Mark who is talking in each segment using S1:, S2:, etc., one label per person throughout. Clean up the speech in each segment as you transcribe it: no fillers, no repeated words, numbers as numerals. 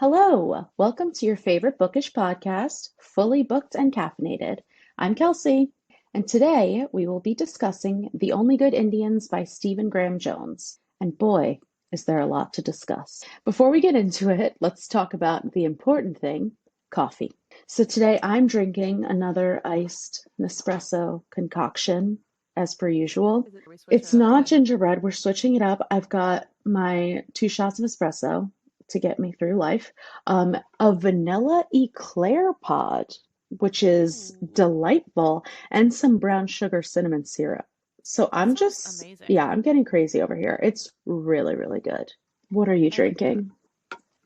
S1: Hello, welcome to your favorite bookish podcast, Fully Booked and Caffeinated. I'm Kelsey, and today we will be discussing The Only Good Indians by Stephen Graham Jones. And boy, is there a lot to discuss. Before we get into it, let's talk about the important thing, coffee. So today I'm drinking another iced Nespresso concoction, as per usual.
S2: Are we switching
S1: It's
S2: it up
S1: not
S2: today?
S1: gingerbread, we're switching it up. I've got my 2 shots of espresso to get me through life. A vanilla eclair pod, which is
S2: Ooh,
S1: delightful, and some brown sugar cinnamon syrup. So
S2: that
S1: I'm
S2: sounds
S1: just,
S2: amazing.
S1: yeah, I'm getting crazy over here. It's really, really good. What are you
S2: And
S1: drinking?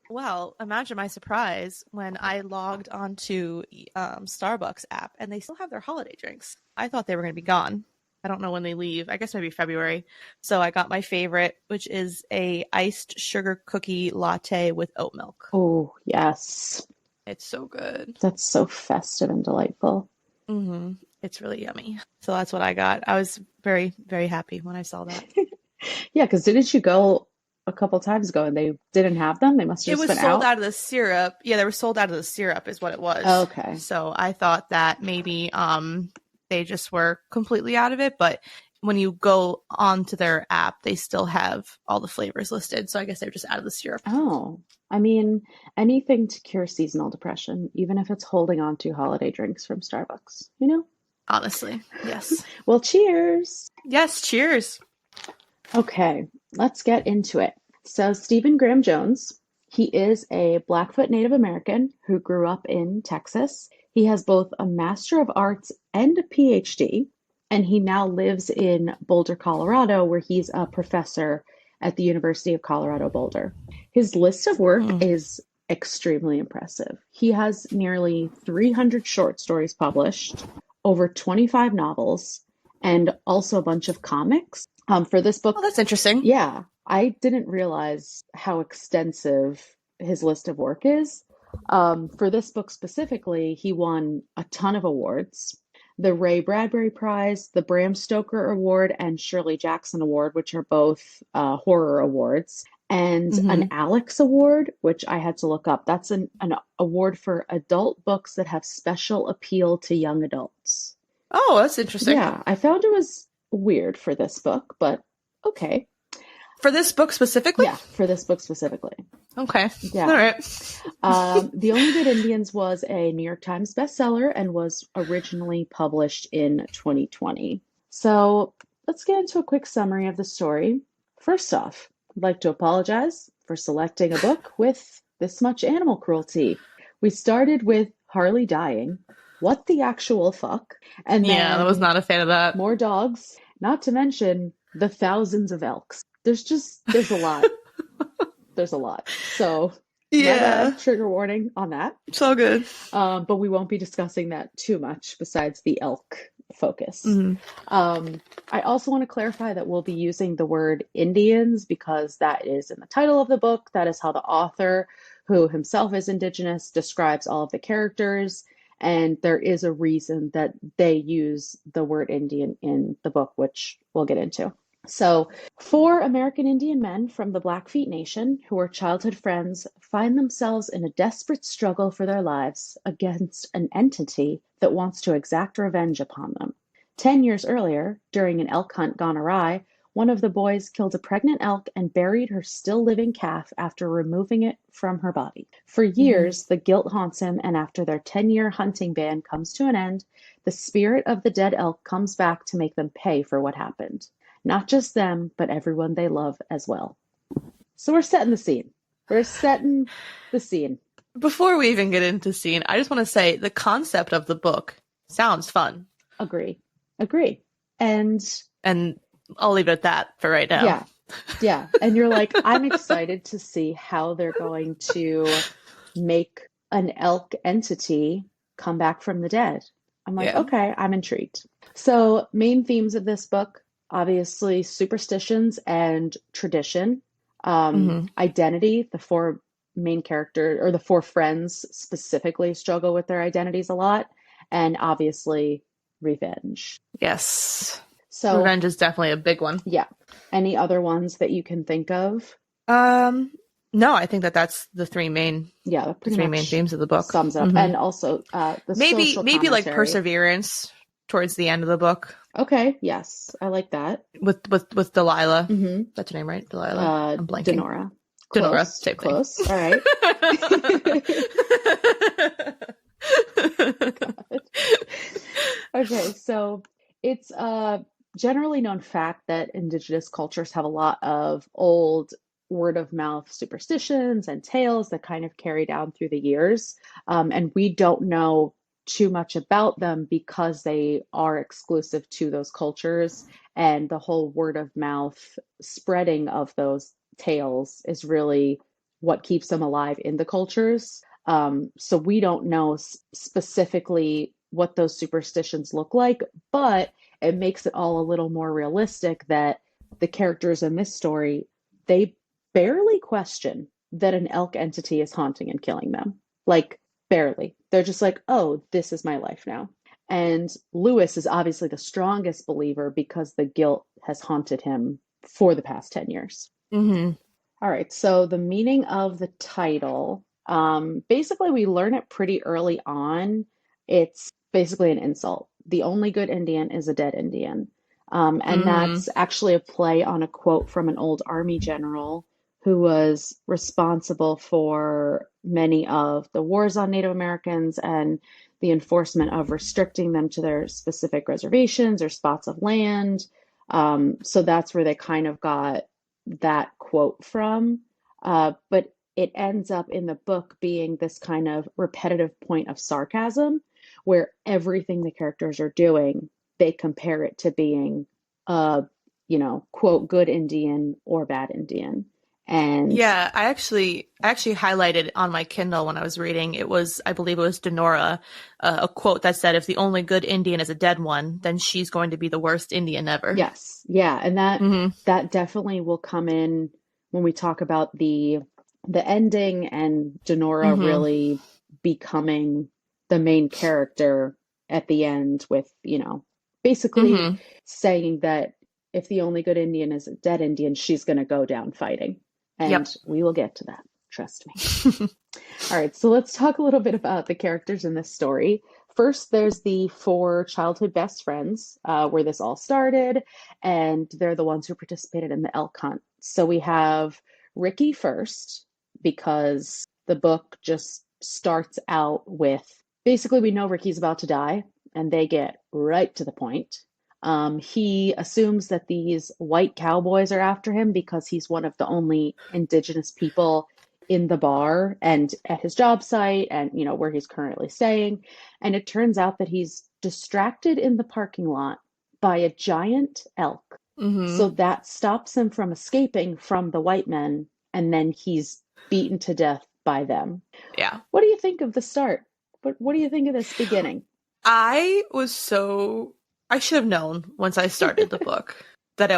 S2: well, imagine my surprise when I logged onto Starbucks app and they still have their holiday drinks. I thought they were going to be gone. I don't know when they leave. I guess maybe February. So I got my favorite, which is a iced sugar cookie latte with oat milk.
S1: Oh, yes.
S2: It's so good.
S1: That's so festive and delightful.
S2: It's really yummy. So that's what I got. I was very, very happy when I saw that.
S1: Yeah, because didn't you go a couple times ago and they didn't have them? They must have
S2: It
S1: just
S2: was
S1: been
S2: sold
S1: out.
S2: out of the syrup. Yeah, they were sold out of the syrup is what it was.
S1: Okay.
S2: So I thought that maybe they just were completely out of it, but when you go onto their app, they still have all the flavors listed. So I guess they're just out of the syrup.
S1: Oh, I mean, anything to cure seasonal depression, even if it's holding on to holiday drinks from Starbucks, you know?
S2: Honestly. Yes.
S1: Well, cheers.
S2: Yes, cheers.
S1: Okay, let's get into it. So, Stephen Graham Jones, he is a Blackfoot Native American who grew up in Texas. He has both a Master of Arts and a PhD, and he now lives in Boulder, Colorado, where he's a professor at the University of Colorado Boulder. His list of work
S2: Hmm.
S1: is extremely impressive. He has nearly 300 short stories published, over 25 novels, and also a bunch of comics. For this
S2: Oh,
S1: book,
S2: that's interesting.
S1: yeah, I didn't realize how extensive his list of work is. For this book specifically, he won a ton of awards. The Ray Bradbury Prize, the Bram Stoker Award, and Shirley Jackson Award, which are both horror awards, and an
S2: Hmm.
S1: Alex Award, which I had to look up. That's an award for adult books that have special appeal to young adults.
S2: Oh, that's interesting.
S1: Yeah, I found it was weird for this book, but okay.
S2: For this book specifically?
S1: Yeah, for this book specifically.
S2: Okay. All
S1: Yeah.
S2: right.
S1: The Only Good Indians was a New York Times bestseller and was originally published in 2020. So let's get into a quick summary of the story. First off, I'd like to apologize for selecting a book with this much animal cruelty. We started with Harley dying. What the actual fuck? And
S2: Yeah, I was
S1: then
S2: not a fan of that.
S1: more dogs, not to mention the thousands of elks. There's a lot. There's a lot. So my
S2: Yeah,
S1: bad, trigger warning on that.
S2: it's all good.
S1: But we won't be discussing that too much besides the elk focus.
S2: Hmm.
S1: I also want to clarify that we'll be using the word Indians because that is in the title of the book. That is how the author, who himself is Indigenous, describes all of the characters. And there is a reason that they use the word Indian in the book, which we'll get into. So, 4 American Indian men from the Blackfeet Nation, who are childhood friends, find themselves in a desperate struggle for their lives against an entity that wants to exact revenge upon them. 10 years earlier, during an elk hunt gone awry, one of the boys killed a pregnant elk and buried her still living calf after removing it from her body. For
S2: Hmm.
S1: years, the guilt haunts him, and after their 10-year hunting ban comes to an end, the spirit of the dead elk comes back to make them pay for what happened. Not just them, but everyone they love as well. So we're setting the scene. We're setting the scene.
S2: Before we even get into scene, I just want to say the concept of the book sounds fun,
S1: Agree. Agree. And
S2: and I'll leave it at that for right now.
S1: yeah, yeah. And you're like, I'm excited to see how they're going to make an elk entity come back from the dead. I'm like,
S2: Yeah.
S1: okay, I'm intrigued. So, main themes of this book, obviously superstitions and tradition,
S2: Hmm.
S1: identity. The 4 main characters or the 4 friends specifically struggle with their identities a lot, and obviously revenge.
S2: Yes.
S1: So,
S2: Revenge is definitely a big one.
S1: yeah, any other ones that you can think of?
S2: Um, No, I think that that's the three main
S1: Yeah, that
S2: the
S1: pretty
S2: three main
S1: much
S2: themes of the book.
S1: sums it up.
S2: Hmm.
S1: And also the
S2: Maybe
S1: social
S2: maybe like
S1: commentary.
S2: perseverance towards the end of the book
S1: Okay, yes, I like that.
S2: with Delilah.
S1: Mm-hmm.
S2: That's her name, right? Delilah. I'm blanking.
S1: Denora.
S2: Denora,
S1: Close,
S2: same thing.
S1: close. All right. God. Okay, so it's a generally known fact that indigenous cultures have a lot of old word of mouth superstitions and tales that kind of carry down through the years. And we don't know too much about them because they are exclusive to those cultures. And the whole word of mouth spreading of those tales is really what keeps them alive in the cultures. So we don't know specifically what those superstitions look like, but it makes it all a little more realistic that the characters in this story, they barely question that an elk entity is haunting and killing them. Like, barely. They're just like, oh, this is my life now. And Lewis is obviously the strongest believer because the guilt has haunted him for the past 10 years.
S2: Hmm.
S1: All right, so the meaning of the title, basically, we learn it pretty early on. It's basically an insult. The only good Indian is a dead Indian. And
S2: Hmm.
S1: that's actually a play on a quote from an old army general who was responsible for many of the wars on Native Americans and the enforcement of restricting them to their specific reservations or spots of land. So that's where they kind of got that quote from. But it ends up in the book being this kind of repetitive point of sarcasm where everything the characters are doing, they compare it to being a, quote, good Indian or bad Indian. And
S2: Yeah, I actually highlighted on my Kindle when I was reading. It was, I believe it was Denora, a quote that said, "If the only good Indian is a dead one, then she's going to be the worst Indian ever."
S1: yes, yeah, and that
S2: Hmm.
S1: that definitely will come in when we talk about the ending and Denora
S2: Hmm.
S1: really becoming the main character at the end with, basically
S2: Hmm.
S1: saying that if the only good Indian is a dead Indian, she's going to go down fighting. And
S2: Yep.
S1: we will get to that. Trust me. All right, so let's talk a little bit about the characters in this story. First, there's the four childhood best friends where this all started, and they're the ones who participated in the elk hunt. So we have Ricky first, because the book just starts out with basically we know Ricky's about to die, and they get right to the point. He assumes that these white cowboys are after him because he's one of the only indigenous people in the bar and at his job site and where he's currently staying, and it turns out that he's distracted in the parking lot by a giant elk,
S2: Hmm.
S1: so that stops him from escaping from the white men, and then he's beaten to death by them.
S2: Yeah.
S1: What do you think of the start? What do you think of this beginning?
S2: I was so I should have known once I started the book that I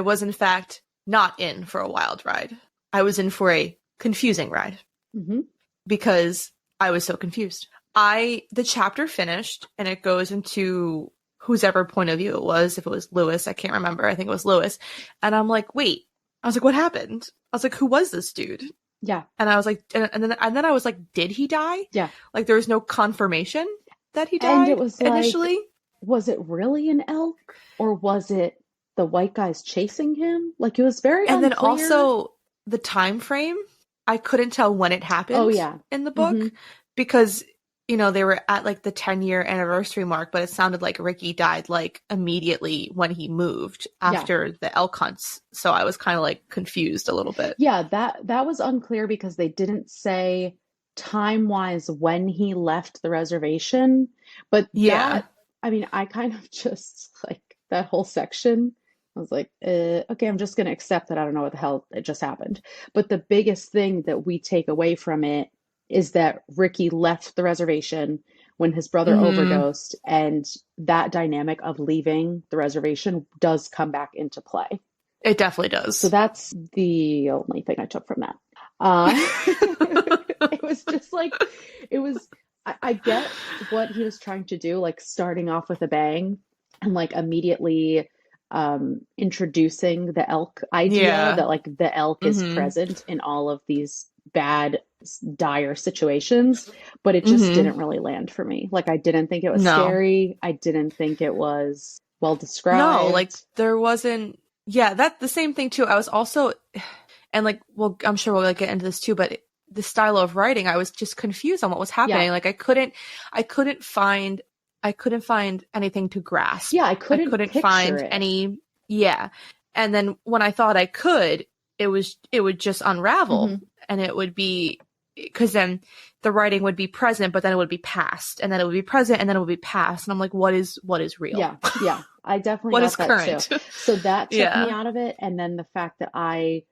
S2: was in fact not in for a wild ride. I was in for a confusing ride
S1: Mm-hmm.
S2: because I was so confused. The chapter finished and it goes into whose ever point of view it was, if it was Lewis, I can't remember. I think it was Lewis. And I'm like, wait. I was like, what happened? I was like, who was this dude?
S1: Yeah,
S2: And I was like, and then I was like, did he die?
S1: yeah.
S2: Like there was no confirmation that he
S1: And it
S2: died
S1: was like,
S2: initially.
S1: was it really an elk or was it the white guys chasing him? Like it was very
S2: And then
S1: unclear.
S2: also the time frame, I couldn't tell when it
S1: Oh
S2: happened
S1: yeah.
S2: in the
S1: Mm-hmm.
S2: book because they were at like the 10-year anniversary mark, but it sounded like Ricky died like immediately when he moved
S1: Yeah.
S2: after the elk hunts. So I was kind of like confused a little bit.
S1: Yeah, that was unclear because they didn't say time-wise when he left the reservation. But
S2: Yeah.
S1: I mean, I kind of just like that whole section. I was like, okay, I'm just gonna accept that I don't know what the hell it just happened. But the biggest thing that we take away from it is that Ricky left the reservation when his brother
S2: Hmm.
S1: overdosed, and that dynamic of leaving the reservation does come back into play.
S2: It definitely
S1: So
S2: does.
S1: that's the only thing I took from that. It was just like, it was, I get what he was trying to do, like starting off with a bang and like immediately introducing the elk idea,
S2: Yeah.
S1: that like the elk is
S2: Mm-hmm.
S1: present in all of these bad, dire situations, but it just
S2: Mm-hmm.
S1: didn't really land for me. Like I didn't think it was
S2: No.
S1: scary. I didn't think it was well
S2: No, like
S1: described.
S2: there wasn't, yeah, that the same thing too. I was also, and like, well, I'm sure we'll like get into this too, but the style of writing, I was just confused on what was
S1: Yeah.
S2: happening. Like I couldn't find anything to grasp.
S1: Yeah, I
S2: I
S1: couldn't
S2: couldn't
S1: picture
S2: find
S1: it.
S2: any, yeah. And then when I thought I could, it would just unravel,
S1: Mhm.
S2: and it would be, because then the writing would be present, but then it would be past, and then it would be present, and then it would be past. And I'm like, what is real?
S1: Yeah, yeah. I definitely
S2: What is
S1: got that too.
S2: current?
S1: So that took me
S2: Yeah.
S1: out of it. And then the fact that I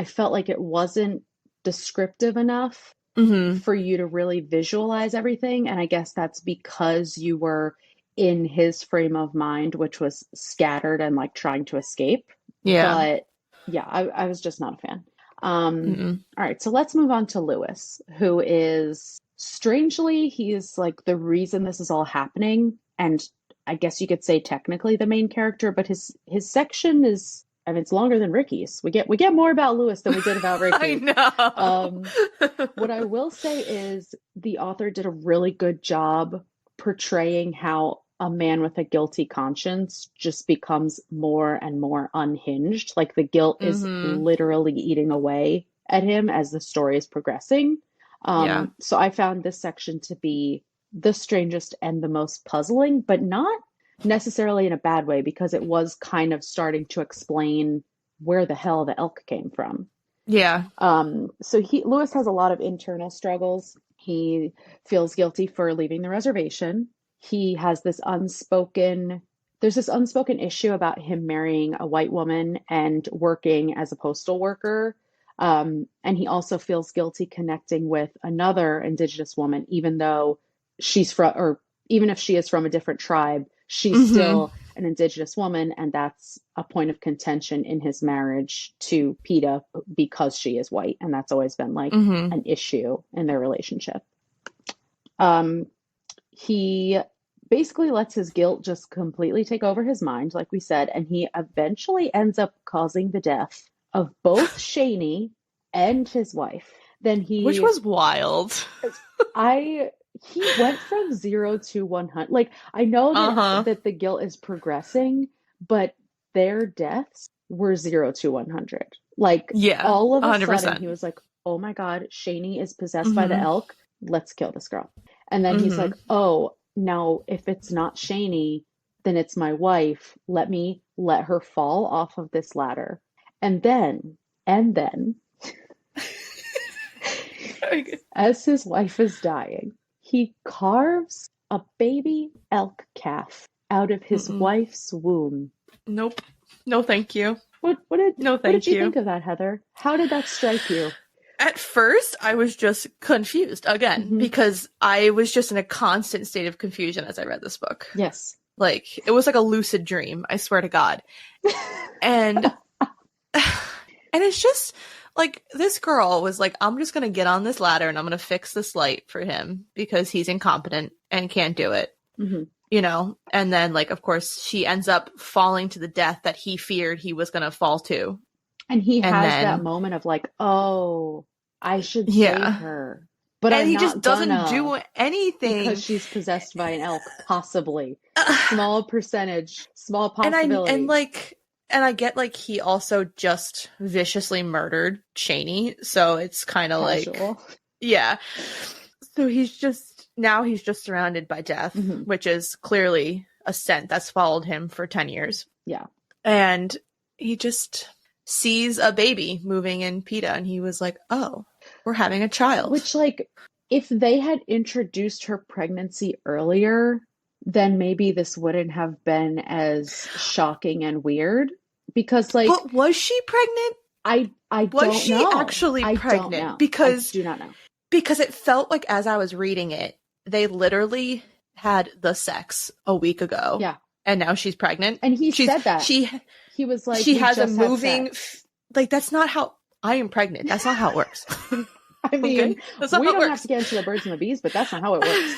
S1: felt like it wasn't descriptive enough
S2: Hmm.
S1: for you to really visualize everything. And I guess that's because you were in his frame of mind, which was scattered and like trying to escape.
S2: Yeah.
S1: But yeah, I was just not a fan. Um,
S2: Mm-mm.
S1: all right, so let's move on to Lewis, who is strangely, he's like the reason this is all happening. And I guess you could say technically the main character, but his section is, I mean, it's longer than Ricky's. We get more about Lewis than we did about
S2: I
S1: Ricky.
S2: know.
S1: Um, what I will say is the author did a really good job portraying how a man with a guilty conscience just becomes more and more unhinged. Like the guilt is
S2: Hmm.
S1: literally eating away at him as the story is progressing.
S2: Yeah.
S1: So I found this section to be the strangest and the most puzzling, but not necessarily in a bad way because it was kind of starting to explain where the hell the elk came from.
S2: Yeah.
S1: So Lewis has a lot of internal struggles. He feels guilty for leaving the reservation. He has there's this unspoken issue about him marrying a white woman and working as a postal worker. And he also feels guilty connecting with another Indigenous woman, even though or even if she is from a different tribe, she's
S2: Hmm.
S1: still an Indigenous woman, and that's a point of contention in his marriage to PETA because she is white, and that's always been like
S2: Hmm.
S1: an issue in their relationship. Um, he basically lets his guilt just completely take over his mind, like we said, and he eventually ends up causing the death of both Shaney and his wife. Then
S2: Which was wild.
S1: I he went from 0 to 100. Like I know
S2: Uh-huh.
S1: that the guilt is progressing, but their deaths were 0 to 100. Like
S2: Yeah.
S1: all of a sudden
S2: 100%.
S1: he was like, "Oh my God, Shaney is possessed by the
S2: Hmm.
S1: elk. Let's kill this girl." And then he's
S2: Hmm.
S1: like, "Oh, now if it's not Shaney, then it's my wife. Let me let her fall off of this ladder." And then as his wife is dying, he carves a baby elk calf out of his
S2: Mm-mm.
S1: wife's womb.
S2: Nope. No, thank you. No,
S1: What did
S2: thank
S1: you
S2: you.
S1: think of that, Heather? How did that strike you?
S2: At first, I was just confused again
S1: Hmm.
S2: because I was just in a constant state of confusion as I read this book.
S1: Yes.
S2: Like, it was like a lucid dream, I swear to God. And and it's just like this girl was like, I'm just gonna get on this ladder and I'm gonna fix this light for him because he's incompetent and can't do it,
S1: Hmm.
S2: you know? And then, like, of course, she ends up falling to the death that he feared he was gonna fall to.
S1: And he
S2: And
S1: has that
S2: then,
S1: moment of like, oh, I should save
S2: yeah.
S1: her, but
S2: And
S1: I'm
S2: he just
S1: not
S2: doesn't
S1: gonna
S2: do anything.
S1: because she's possessed by an elk, possibly. Small percentage, small
S2: And
S1: possibility.
S2: like, and I get like he also just viciously murdered Cheney, so it's kind of like,
S1: Casual.
S2: yeah. So he's just surrounded by death,
S1: Hmm.
S2: which is clearly a scent that's followed him for 10 years.
S1: Yeah.
S2: And he just sees a baby moving in PETA and he was like, "Oh, we're having a child."
S1: Which, like, if they had introduced her pregnancy earlier, then maybe this wouldn't have been as shocking and weird. Because, like,
S2: But was she pregnant?
S1: I
S2: Was
S1: don't
S2: she
S1: know.
S2: actually
S1: I don't
S2: pregnant?
S1: know. I do not know.
S2: Because it felt like as I was reading it, they literally had the sex a week ago,
S1: Yeah.
S2: and now she's pregnant.
S1: And he
S2: She's
S1: said that.
S2: she
S1: He was like,
S2: she
S1: we
S2: has a
S1: just had
S2: moving
S1: sex.
S2: like that's not how I am pregnant. That's not how it works.
S1: I
S2: Okay,
S1: mean,
S2: that's not
S1: we
S2: how it
S1: don't have to
S2: works.
S1: get into the birds and the bees, but that's not how it works.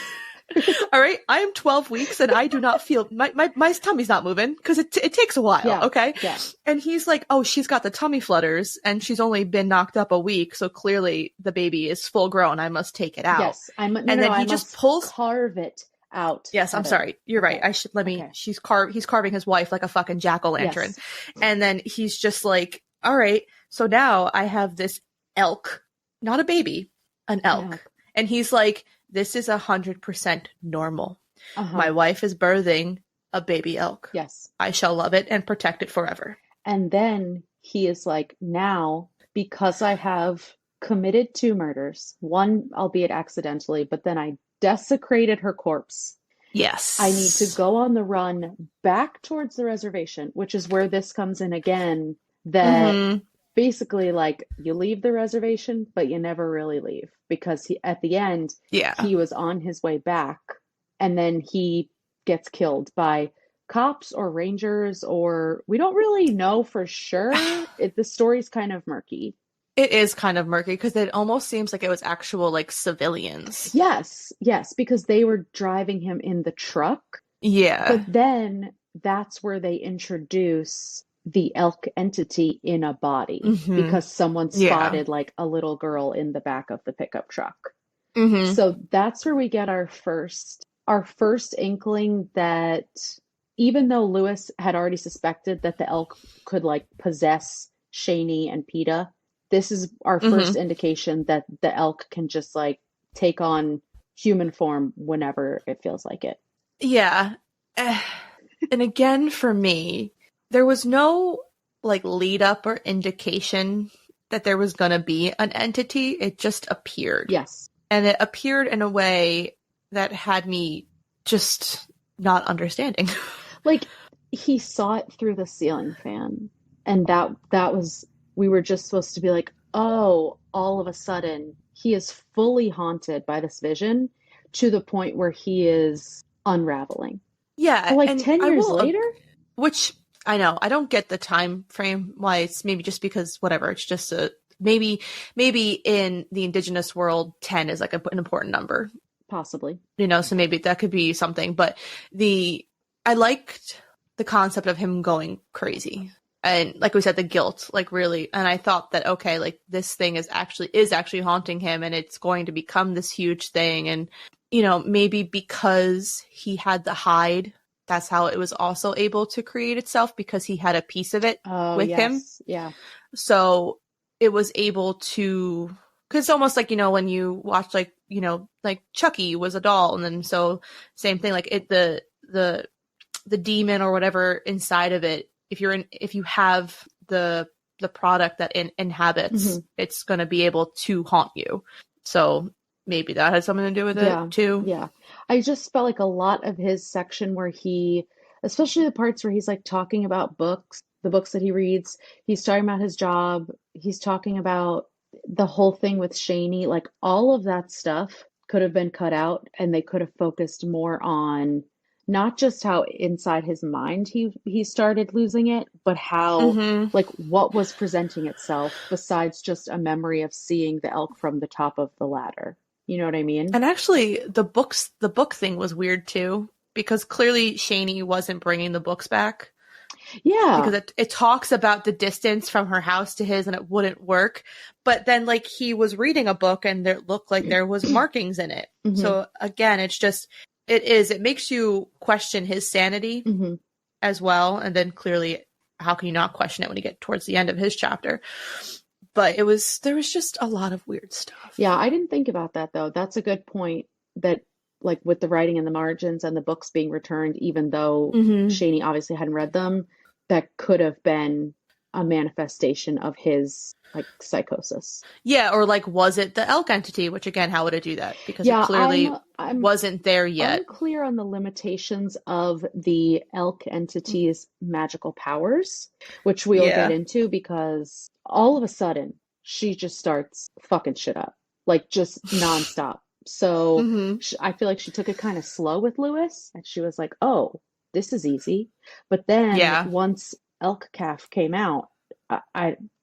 S2: All right, I am 12 weeks and I do not feel my tummy's not moving because it takes a while.
S1: Yeah.
S2: Okay.
S1: Yeah.
S2: And he's like, oh, she's got the tummy flutters and she's only been knocked up a week. So clearly the baby is full grown. I must take it out.
S1: Yes.
S2: He just pulls.
S1: Carve it out.
S2: Yes, I'm sorry. You're right. I should he's carving his wife like a fucking jack-o'-lantern.
S1: Yes.
S2: And then he's just like, all right, so now I have this elk, not a baby, an elk. And he's like, this is 100% normal. My wife is birthing a baby elk.
S1: Yes.
S2: I shall love it and protect it forever.
S1: And then he is like, now, because I have committed 2 murders, one, albeit accidentally, but then I desecrated her corpse.
S2: Yes.
S1: I need to go on the run back towards the reservation, which is where this comes in again, that basically, like, you leave the reservation, but you never really leave, because at the end, he was on his way back, and then he gets killed by cops or rangers, or we don't really know for sure. The story's kind of murky.
S2: It is kind of murky because it almost seems like it was actual like civilians.
S1: Yes, because they were driving him in the truck.
S2: Yeah.
S1: But then that's where they introduce the elk entity in a body, because someone spotted like a little girl in the back of the pickup truck. So that's where we get our first inkling that even though Lewis had already suspected that the elk could like possess Shaney and PETA, this is our first indication that the elk can just like take on human form whenever it feels like it.
S2: Yeah. And again, for me, there was no like lead up or indication that there was going to be an entity. It just appeared.
S1: Yes.
S2: And it appeared in a way that had me just not understanding.
S1: Like, he saw it through the ceiling fan. And that was, we were just supposed to be like, oh, all of a sudden, he is fully haunted by this vision to the point where he is unraveling.
S2: Yeah.
S1: But like 10 years later?
S2: Which, I know, I don't get the time frame why it's maybe just because whatever, it's just maybe in the indigenous world, 10 is like an important number.
S1: Possibly.
S2: You know, so maybe that could be something. But I liked the concept of him going crazy. And like we said, the guilt, like really, and I thought that, okay, like this thing is actually haunting him and it's going to become this huge thing. And, you know, maybe because he had the hide, that's how it was also able to create itself, because he had a piece of it with him.
S1: Yeah.
S2: So it was able to, because it's almost like, you know, when you watch like, you know, like Chucky was a doll. And then so same thing, like the demon or whatever inside of it, if you have the product that inhabits, it's going to be able to haunt you. So maybe that had something to do with it too.
S1: Yeah. I just felt like a lot of his section where especially the parts where he's like talking about the books that he reads, he's talking about his job, he's talking about the whole thing with Shaney, like all of that stuff could have been cut out and they could have focused more on not just how inside his mind he started losing it, but how like what was presenting itself besides just a memory of seeing the elk from the top of the ladder. You know what I mean?
S2: And actually the book thing was weird too, because clearly Shaney wasn't bringing the books back.
S1: Yeah.
S2: Because it talks about the distance from her house to his and it wouldn't work. But then like he was reading a book and it looked like there was markings in it. So again, it's just, it makes you question his sanity as well. And then clearly, how can you not question it when you get towards the end of his chapter? But there was just a lot of weird stuff.
S1: Yeah, I didn't think about that though. That's a good point, that like with the writing in the margins and the books being returned, even though Shaney obviously hadn't read them, that could have been a manifestation of his like psychosis.
S2: Yeah, or like was it the elk entity? Which again, how would it do that? Because it clearly wasn't there yet.
S1: Unclear on the limitations of the elk entity's magical powers, which we'll get into, because all of a sudden she just starts fucking shit up, like just nonstop. So I feel like she took it kind of slow with Lewis, and she was like, "Oh, this is easy." But then once Elk Calf came out,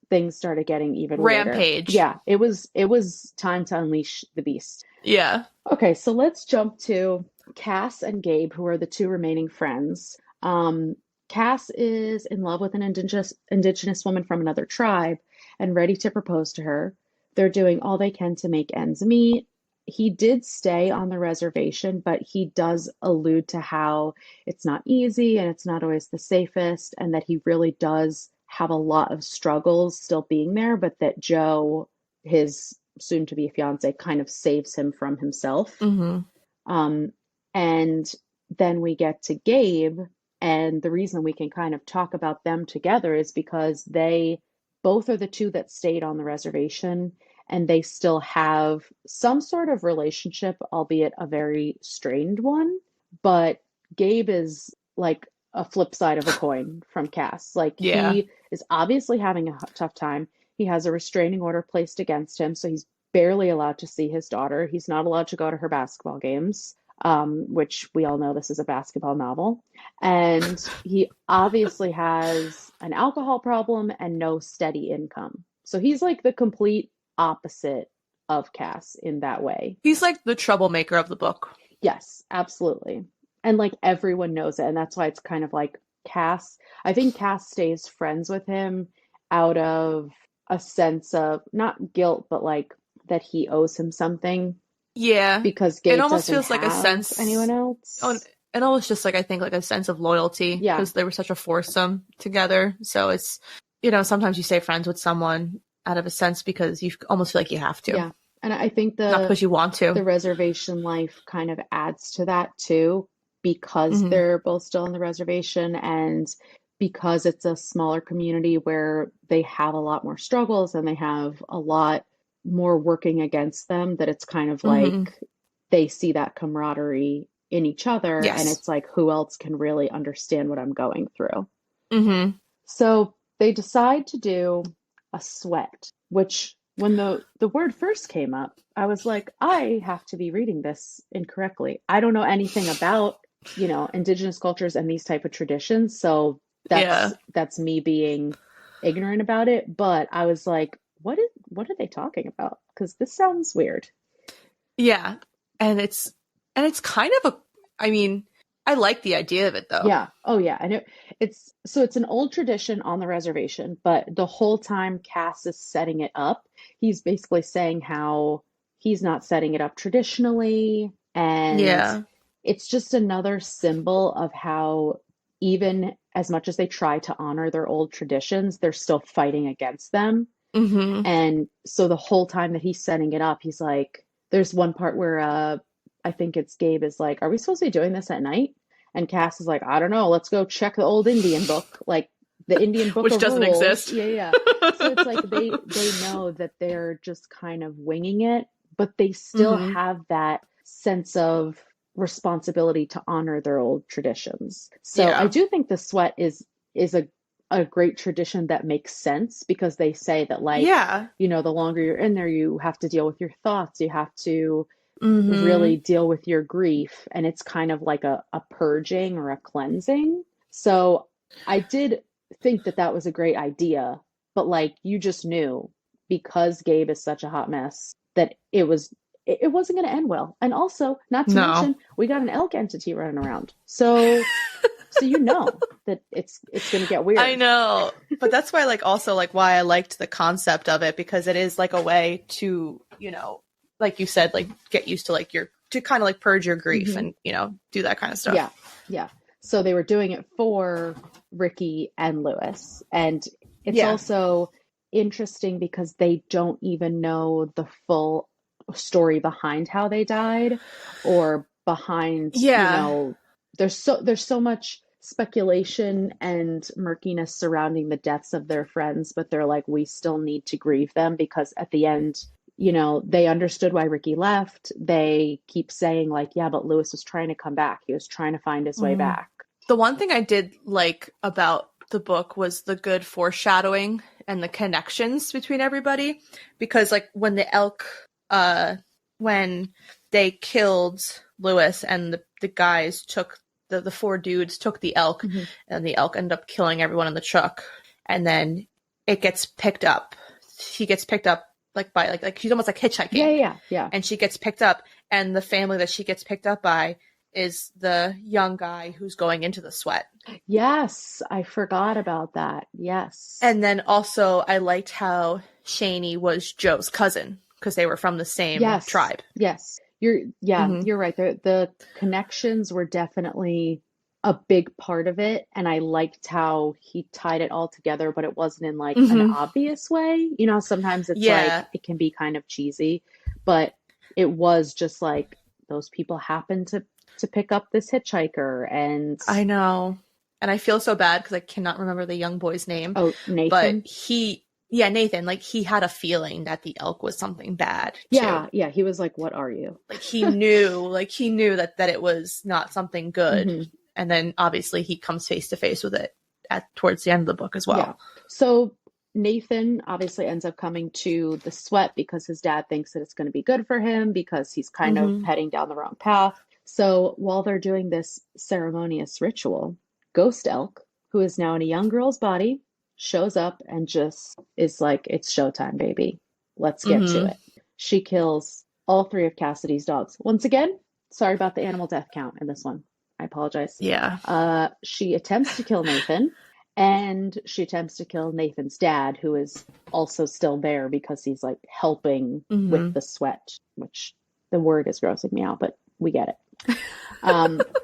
S1: things started getting even
S2: rampage.
S1: Weirder. Yeah, it was time to unleash the beast.
S2: Yeah.
S1: Okay, so let's jump to Cass and Gabe, who are the two remaining friends. Cass is in love with an indigenous woman from another tribe and ready to propose to her. They're doing all they can to make ends meet. He did stay on the reservation, but he does allude to how it's not easy and it's not always the safest, and that he really does have a lot of struggles still being there, but that Joe, his soon to be fiance, kind of saves him from himself.
S2: Mm-hmm.
S1: Um, and then we get to Gabe, and the reason we can kind of talk about them together is because they both are the two that stayed on the reservation, and they still have some sort of relationship, albeit a very strained one. But Gabe is like a flip side of a coin from Cass. Like,
S2: Yeah.
S1: he is obviously having a tough time. He has a restraining order placed against him, so he's barely allowed to see his daughter. He's not allowed to go to her basketball games, which we all know this is a basketball novel. And he obviously has an alcohol problem and no steady income. So he's like the complete opposite of Cass in that way.
S2: He's like the troublemaker of the book.
S1: Yes, absolutely. And like everyone knows it. And that's why it's kind of like Cass. I think Cass stays friends with him out of a sense of not guilt, but like that he owes him something,
S2: Yeah.
S1: because
S2: It
S1: Gabe
S2: almost
S1: doesn't
S2: feels like a
S1: have
S2: sense.
S1: anyone else.
S2: Oh, and almost just like, I think, like a sense of loyalty,
S1: Yeah.
S2: because they were such a foursome together. So it's, sometimes you stay friends with someone out of a sense because you almost feel like you have to.
S1: Yeah. And I think
S2: Not because you want to.
S1: the reservation life kind of adds to that too, because
S2: Mhm.
S1: they're both still on the reservation, and because it's a smaller community where they have a lot more struggles and they have a lot more working against them, that it's kind of
S2: Mhm.
S1: like they see that camaraderie in each other, and
S2: Yes.
S1: it's like, who else can really understand what I'm going through?
S2: Mm-hmm.
S1: So they decide to do a sweat, which when the word first came up, I was like, I have to be reading this incorrectly. I don't know anything about, indigenous cultures and these type of traditions, so
S2: Yeah.
S1: that's me being ignorant about it. But I was like, what are they talking about? Because this sounds weird.
S2: Yeah. And it's kind of I mean, I like the idea of it though.
S1: Yeah. Oh, yeah. And it's an old tradition on the reservation, but the whole time Cass is setting it up, he's basically saying how he's not setting it up traditionally, and
S2: Yeah.
S1: it's just another symbol of how, even as much as they try to honor their old traditions, they're still fighting against them.
S2: Mm-hmm.
S1: And so the whole time that he's setting it up, he's like, there's one part where I think it's Gabe is like, are we supposed to be doing this at night? And Cass is like, I don't know, let's go check the old Indian book, like the Indian book
S2: Which
S1: of
S2: doesn't
S1: rules.
S2: exist.
S1: Yeah, yeah. So it's like they know that they're just kind of winging it, but they still
S2: Mm-hmm.
S1: have that sense of responsibility to honor their old traditions. So I
S2: Yeah.
S1: do think the sweat is a great tradition that makes sense, because they say that, like,
S2: Yeah.
S1: the longer you're in there, you have to deal with your thoughts, you have to
S2: Mm-hmm.
S1: really deal with your grief, and it's kind of like a purging or a cleansing. So I did think that that was a great idea, but like, you just knew, because Gabe is such a hot mess, that it wasn't going to end well. And also, not to
S2: No.
S1: mention, we got an elk entity running around, so that it's going to get weird.
S2: I know. But that's why, like, also, like, why I liked the concept of it, because it is like a way to, like you said, like, get used to like to kind of like purge your grief
S1: Mhm.
S2: and, do that kind of stuff.
S1: Yeah, yeah. So they were doing it for Ricky and Lewis. And it's also interesting because they don't even know the full story behind how they died, or behind, there's so much speculation and murkiness surrounding the deaths of their friends, but they're like, we still need to grieve them, because at the end, they understood why Ricky left. They keep saying like, yeah, but Lewis was trying to come back. He was trying to find his way back.
S2: The one thing I did like about the book was the good foreshadowing and the connections between everybody, because like when the elk, when they killed Lewis and the guys took the four dudes took the elk,
S1: Mhm.
S2: and the elk ended up killing everyone in the truck, and then it gets picked up. She gets picked up like by like she's almost like hitchhiking.
S1: Yeah.
S2: And she gets picked up, and the family that she gets picked up by is the young guy who's going into the sweat.
S1: Yes, I forgot about that. Yes.
S2: And then also I liked how Shaney was Joe's cousin because they were from the same
S1: Yes.
S2: tribe.
S1: Yes.
S2: Mm-hmm.
S1: You're right. The connections were definitely a big part of it, and I liked how he tied it all together, but it wasn't in like an
S2: Mm-hmm.
S1: obvious way. You know, sometimes it's like
S2: Yeah,
S1: it can be kind of cheesy, but it was just like those people happened to pick up this hitchhiker and
S2: I know. And I feel so bad because I cannot remember the young boy's name.
S1: oh,
S2: But
S1: Nathan.
S2: Nathan, like he had a feeling that the elk was something bad too.
S1: Yeah, he was like, "What are you?"
S2: Like he knew that it was not something good.
S1: Hmm.
S2: And then obviously he comes face to face with it towards the end of the book as
S1: Yeah.
S2: well.
S1: So Nathan obviously ends up coming to the sweat because his dad thinks that it's going to be good for him because he's kind of
S2: Mm-hmm.
S1: heading down the wrong path. So while they're doing this ceremonious ritual, Ghost Elk, who is now in a young girl's body, shows up and just is like, "It's showtime, baby. Let's get to
S2: Mm-hmm.
S1: it." She kills all three of Cassidy's dogs. Once again, sorry about the animal death count in this one. I apologize.
S2: Yeah.
S1: She attempts to kill Nathan, and she attempts to kill Nathan's dad, who is also still there because he's like helping with
S2: Mm-hmm.
S1: the sweat, which the word is grossing me out, but we get it.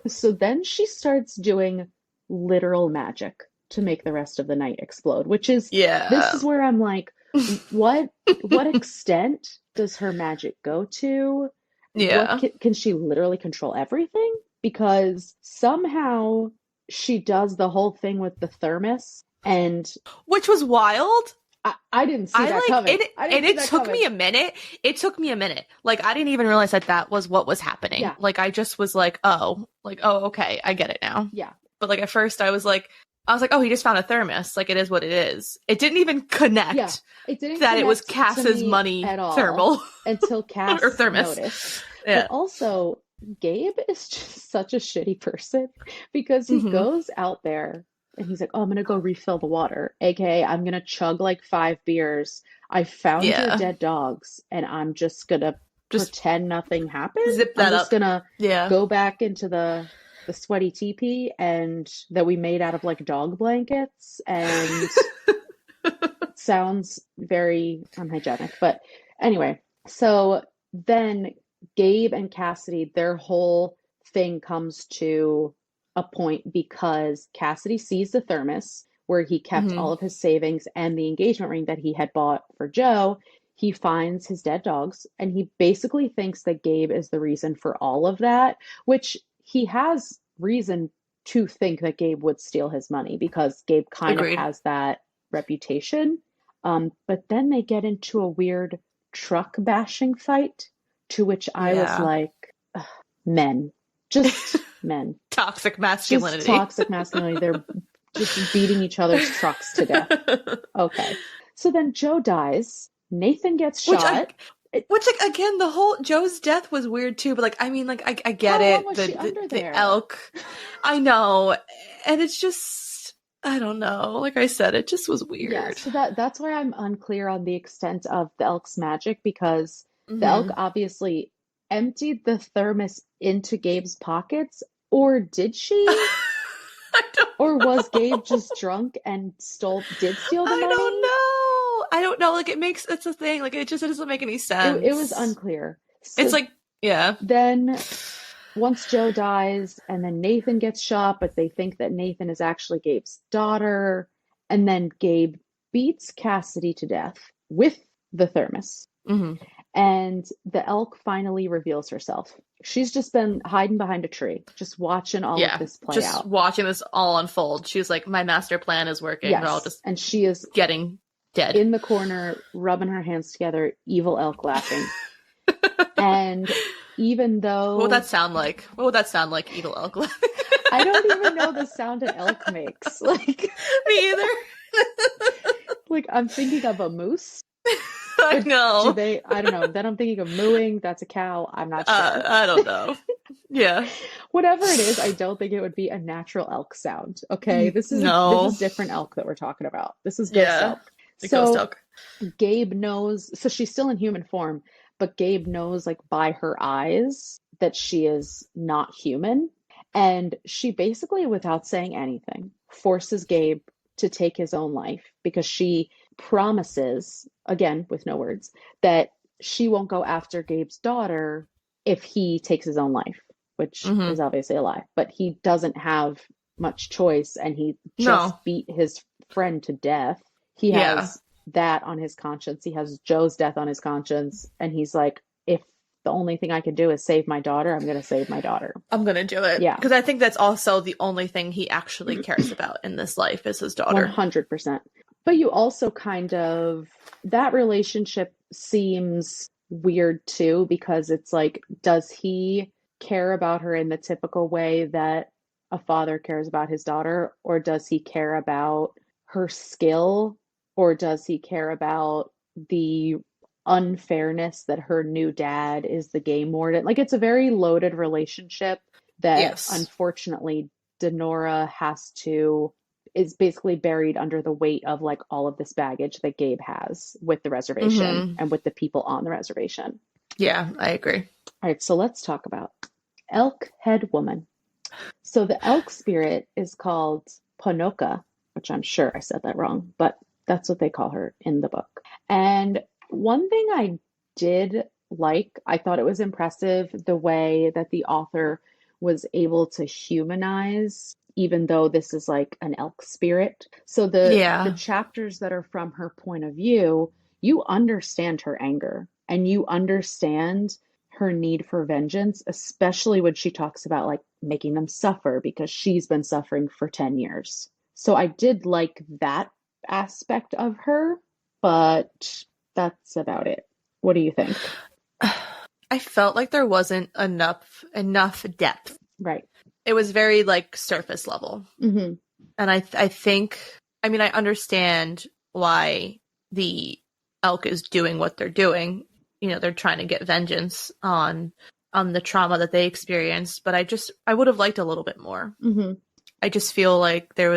S1: So then she starts doing literal magic to make the rest of the night explode, which is this
S2: Yeah.
S1: is where I'm like, what extent does her magic go to? What
S2: Yeah.
S1: can she literally control everything? Because somehow she does the whole thing with the thermos, and
S2: Which was wild.
S1: I didn't see
S2: I
S1: that
S2: like
S1: coming.
S2: it,
S1: I didn't
S2: and
S1: see
S2: it
S1: that
S2: took
S1: coming.
S2: me a minute. It took me a minute. Like I didn't even realize that was what was happening.
S1: Yeah,
S2: Like I just was like, oh, okay, I get it now.
S1: yeah,
S2: But like at first, I was like, oh, he just found a thermos. Like it is what it is. It didn't even
S1: yeah.
S2: connect
S1: It didn't
S2: that it was
S1: connect to
S2: Cass's
S1: me
S2: money
S1: at all
S2: thermal
S1: until
S2: or
S1: Cass
S2: thermos.
S1: noticed. But
S2: Yeah.
S1: also, Gabe is just such a shitty person because he
S2: Mm-hmm.
S1: goes out there and he's like, "Oh, I'm gonna go refill the water, aka I'm gonna chug like 5 beers. I found your
S2: Yeah.
S1: dead dogs, and I'm just gonna
S2: Just
S1: pretend nothing happened.
S2: zip
S1: I'm
S2: that
S1: just
S2: up.
S1: gonna
S2: Yeah.
S1: go back into the sweaty teepee and that we made out of like dog blankets, and sounds very unhygienic. But anyway, so then Gabe and Cassidy, their whole thing comes to a point because Cassidy sees the thermos where he kept
S2: Mm-hmm.
S1: all of his savings and the engagement ring that he had bought for Joe. He finds his dead dogs and he basically thinks that Gabe is the reason for all of that, which he has reason to think that Gabe would steal his money because Gabe kind of
S2: Agreed.
S1: has that reputation. But then they get into a weird truck bashing fight, to which I was
S2: Yeah.
S1: like, "Ugh, men, just men,
S2: Toxic
S1: just
S2: masculinity.
S1: toxic masculinity. They're just beating each other's trucks to death." Okay. So then Joe dies. Nathan gets
S2: Which
S1: shot.
S2: like again, the whole Joe's death was weird too. But like, I mean, like I get
S1: How long
S2: it.
S1: was she under
S2: The
S1: there?
S2: elk, I know, and it's just I don't know. Like I said, it just was
S1: Yeah,
S2: weird.
S1: so that's why I'm unclear on the extent of the elk's magic because the elk
S2: Hmm.
S1: obviously emptied the thermos into Gabe's pockets, or did she?
S2: I don't
S1: Or was Gabe
S2: know.
S1: just drunk and did steal the
S2: I don't
S1: money?
S2: know. I don't know. Like it's a thing. Like it doesn't make any
S1: It was
S2: sense.
S1: unclear.
S2: It's
S1: So
S2: like yeah.
S1: then once Joe dies, and then Nathan gets shot, but they think that Nathan is actually Gabe's daughter, and then Gabe beats Cassidy to death with the thermos.
S2: Hmm.
S1: And the elk finally reveals herself. She's just been hiding behind a tree, just watching all of
S2: Yeah,
S1: this play
S2: just
S1: out.
S2: watching this all unfold. She was like, my master plan is working. They're all
S1: Yes.
S2: just
S1: And she is
S2: getting dead.
S1: in the corner, rubbing her hands together, evil elk laughing. And even
S2: What would
S1: though
S2: that sound like? What would that sound like, evil elk laughing?
S1: I don't even know the sound an elk makes.
S2: Me either.
S1: Like I'm thinking of a moose.
S2: I
S1: But do
S2: know.
S1: they, I don't know. Then I'm thinking of mooing. That's a cow. I'm not sure.
S2: I don't know. Yeah.
S1: Whatever it is, I don't think it would be a natural elk sound. Okay. This
S2: No.
S1: is different elk that we're talking about. This is ghost
S2: Yeah.
S1: elk.
S2: The ghost
S1: So
S2: elk.
S1: Gabe knows, so she's still in human form, but Gabe knows like by her eyes that she is not human. And she basically, without saying anything, forces Gabe to take his own life because she promises, again, with no words, that she won't go after Gabe's daughter if he takes his own life, which
S2: Mm-hmm.
S1: is obviously a lie. But he doesn't have much choice, and he just
S2: No.
S1: beat his friend to death. He
S2: Yeah.
S1: has that on his conscience. He has Joe's death on his conscience, and he's like, if the only thing I can do is save my daughter, I'm going to save my daughter.
S2: I'm going to do it.
S1: Yeah.
S2: Because I think that's also the only thing he actually cares about in this life is his daughter.
S1: 100%. But you also kind of, that relationship seems weird too, because it's like, does he care about her in the typical way that a father cares about his daughter, or does he care about her skill, or does he care about the unfairness that her new dad is the game warden? Like, it's a very loaded relationship that
S2: Yes.
S1: unfortunately Denora is basically buried under the weight of like all of this baggage that Gabe has with the reservation and with the people on the reservation.
S2: Yeah, I agree.
S1: All right, so let's talk about Elk Head Woman. So the elk spirit is called Ponoka, which I'm sure I said that wrong, but that's what they call her in the book. And one thing I did like, I thought it was impressive the way that the author was able to humanize, even though this is like an elk spirit. So the
S2: Yeah.
S1: chapters that are from her point of view, you understand her anger and you understand her need for vengeance, especially when she talks about like making them suffer because she's been suffering for 10 years. So I did like that aspect of her, but that's about it. What do you think?
S2: I felt like there wasn't enough depth.
S1: Right.
S2: It was very like surface level.
S1: Mm-hmm.
S2: And I think, I mean, I understand why the elk is doing what they're doing. You know, they're trying to get vengeance on the trauma that they experienced, but I would have liked a little bit more.
S1: Mm-hmm.
S2: I just feel like there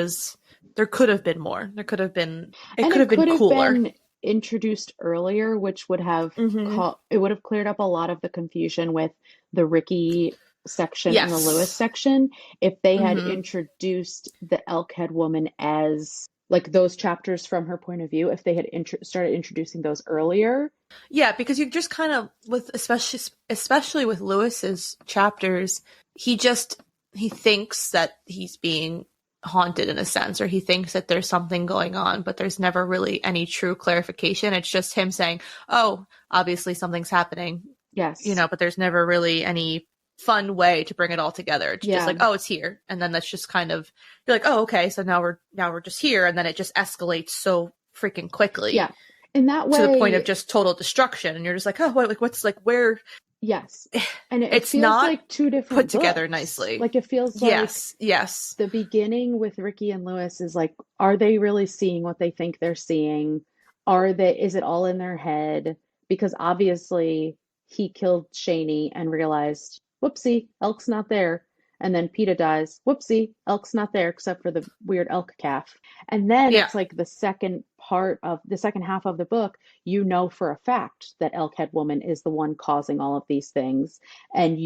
S2: could have been more. It could have been
S1: Could have
S2: cooler.
S1: been introduced earlier, which would have
S2: Mm-hmm.
S1: it would have cleared up a lot of the confusion with the Ricky section and the Lewis
S2: Yes.
S1: section if they had
S2: Mm-hmm.
S1: introduced the Elkhead woman as like those chapters from her point of view. If they had started introducing those earlier.
S2: Yeah, because you just kind of with especially with Lewis's chapters, he thinks that he's being haunted in a sense, or he thinks that there's something going on, but there's never really any true clarification. It's just him saying, "Oh, obviously something's happening," you
S1: Yes.
S2: know, but there's never really any fun way to bring it all together. It's just
S1: Yeah.
S2: like, "Oh, it's here," and then that's just kind of you're like, "Oh, okay, so now we're just here," and then it just escalates so freaking quickly.
S1: Yeah. In that way,
S2: to the point of just total destruction, and you're just like, oh, what's like where?
S1: Yes, and it
S2: It's
S1: feels
S2: not
S1: like two different
S2: put together
S1: books.
S2: nicely.
S1: Like it feels
S2: Yes,
S1: like
S2: yes,
S1: the beginning with Ricky and Lewis is like, are they really seeing what they think they're seeing? Is it all in their head? Because obviously he killed Shaney and realized, whoopsie, Elk's not there. And then PETA dies, whoopsie, Elk's not there except for the weird elk calf. And then
S2: yeah,
S1: it's like the second half of the book, you know for a fact that Elkhead Woman is the one causing all of these things. And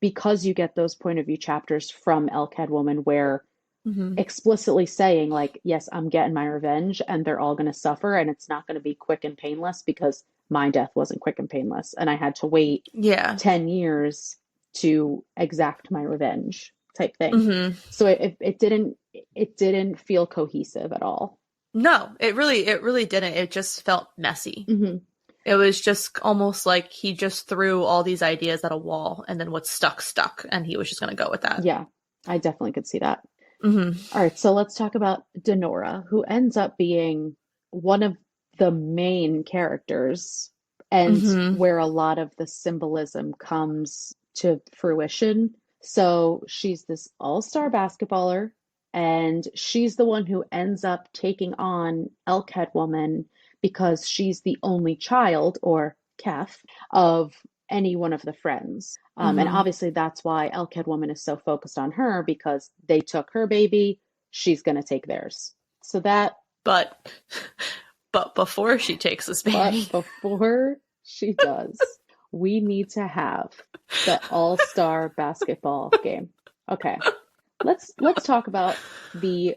S1: because you get those point of view chapters from Elkhead Woman where
S2: mm-hmm.
S1: explicitly saying like, yes, I'm getting my revenge and they're all going to suffer and it's not going to be quick and painless because my death wasn't quick and painless and I had to wait
S2: yeah,
S1: 10 years to exact my revenge type thing.
S2: mm-hmm.
S1: So it didn't feel cohesive at all.
S2: No, it really didn't. It just felt messy.
S1: Mm-hmm.
S2: It was just almost like he just threw all these ideas at a wall, and then what's stuck, and he was just going to go with that.
S1: Yeah, I definitely could see that.
S2: Mm-hmm.
S1: All right, so let's talk about Denora, who ends up being one of the main characters and
S2: Mm-hmm.
S1: where a lot of the symbolism comes to fruition. So she's this all-star basketballer, and she's the one who ends up taking on Elkhead Woman because she's the only child, or Kef, of any one of the friends. And
S2: Mm-hmm.
S1: obviously that's why Elkhead Woman is so focused on her because they took her baby, she's going to take theirs. So that.
S2: But before she takes this baby,
S1: But before she does, We need to have the all-star basketball game. Okay. Let's talk about the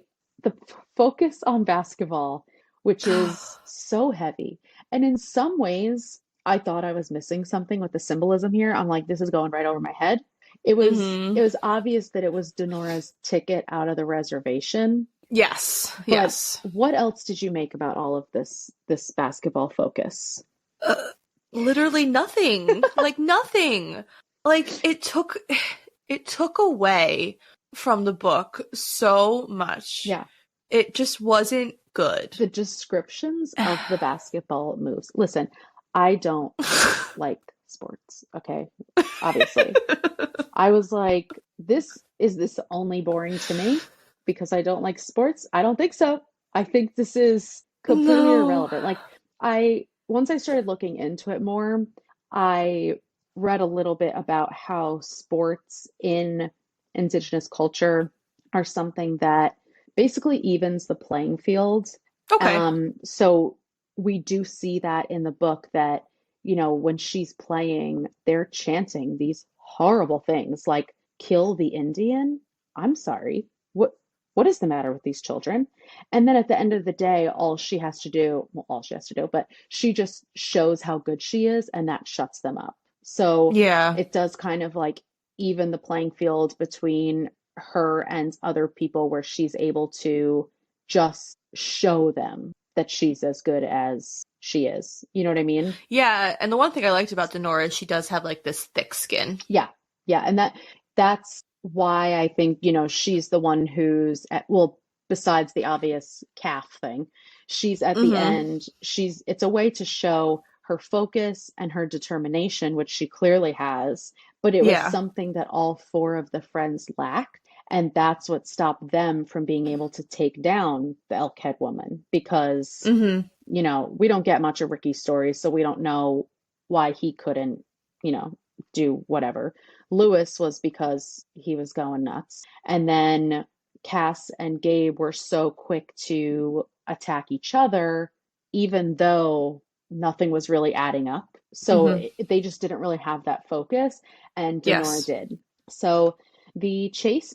S1: focus on basketball, which is so heavy. And in some ways, I thought I was missing something with the symbolism here. I'm like, this is going right over my head. It
S2: Hmm.
S1: was obvious that it was Denora's ticket out of the reservation.
S2: Yes,
S1: But
S2: yes.
S1: what else did you make about all of this basketball focus?
S2: Uh, Literally nothing. Like nothing. Like it took away from the book so much.
S1: Yeah.
S2: It just wasn't good.
S1: The descriptions of the basketball moves. Listen, I don't like sports, okay? Obviously. I was like, is this only boring to me because I don't like sports? I don't think so. I think this is completely
S2: No.
S1: irrelevant. Like once I started looking into it more, I read a little bit about how sports in indigenous culture are something that basically evens the playing field.
S2: Okay.
S1: So we do see that in the book that, when she's playing, they're chanting these horrible things like kill the Indian. I'm sorry. What is the matter with these children? And then at the end of the day, all she has to do, but she just shows how good she is and that shuts them up. So
S2: Yeah.
S1: it does kind of like even the playing field between her and other people where she's able to just show them that she's as good as she is. You know what I mean?
S2: Yeah, and the one thing I liked about Denora is she does have like this thick skin.
S1: Yeah. Yeah. And that's why I think, she's the one who's well, besides the obvious calf thing, she's at the
S2: Mm-hmm.
S1: end, it's a way to show her focus and her determination, which she clearly has, but it was
S2: Yeah.
S1: something that all four of the friends lacked. And that's what stopped them from being able to take down the Elkhead woman because,
S2: Mm-hmm.
S1: we don't get much of Ricky's story, so we don't know why he couldn't, do whatever. Lewis was because he was going nuts. And then Cass and Gabe were so quick to attack each other, even though nothing was really adding up. So
S2: Mm-hmm.
S1: they just didn't really have that focus, and Denora
S2: Yes.
S1: did. So the chase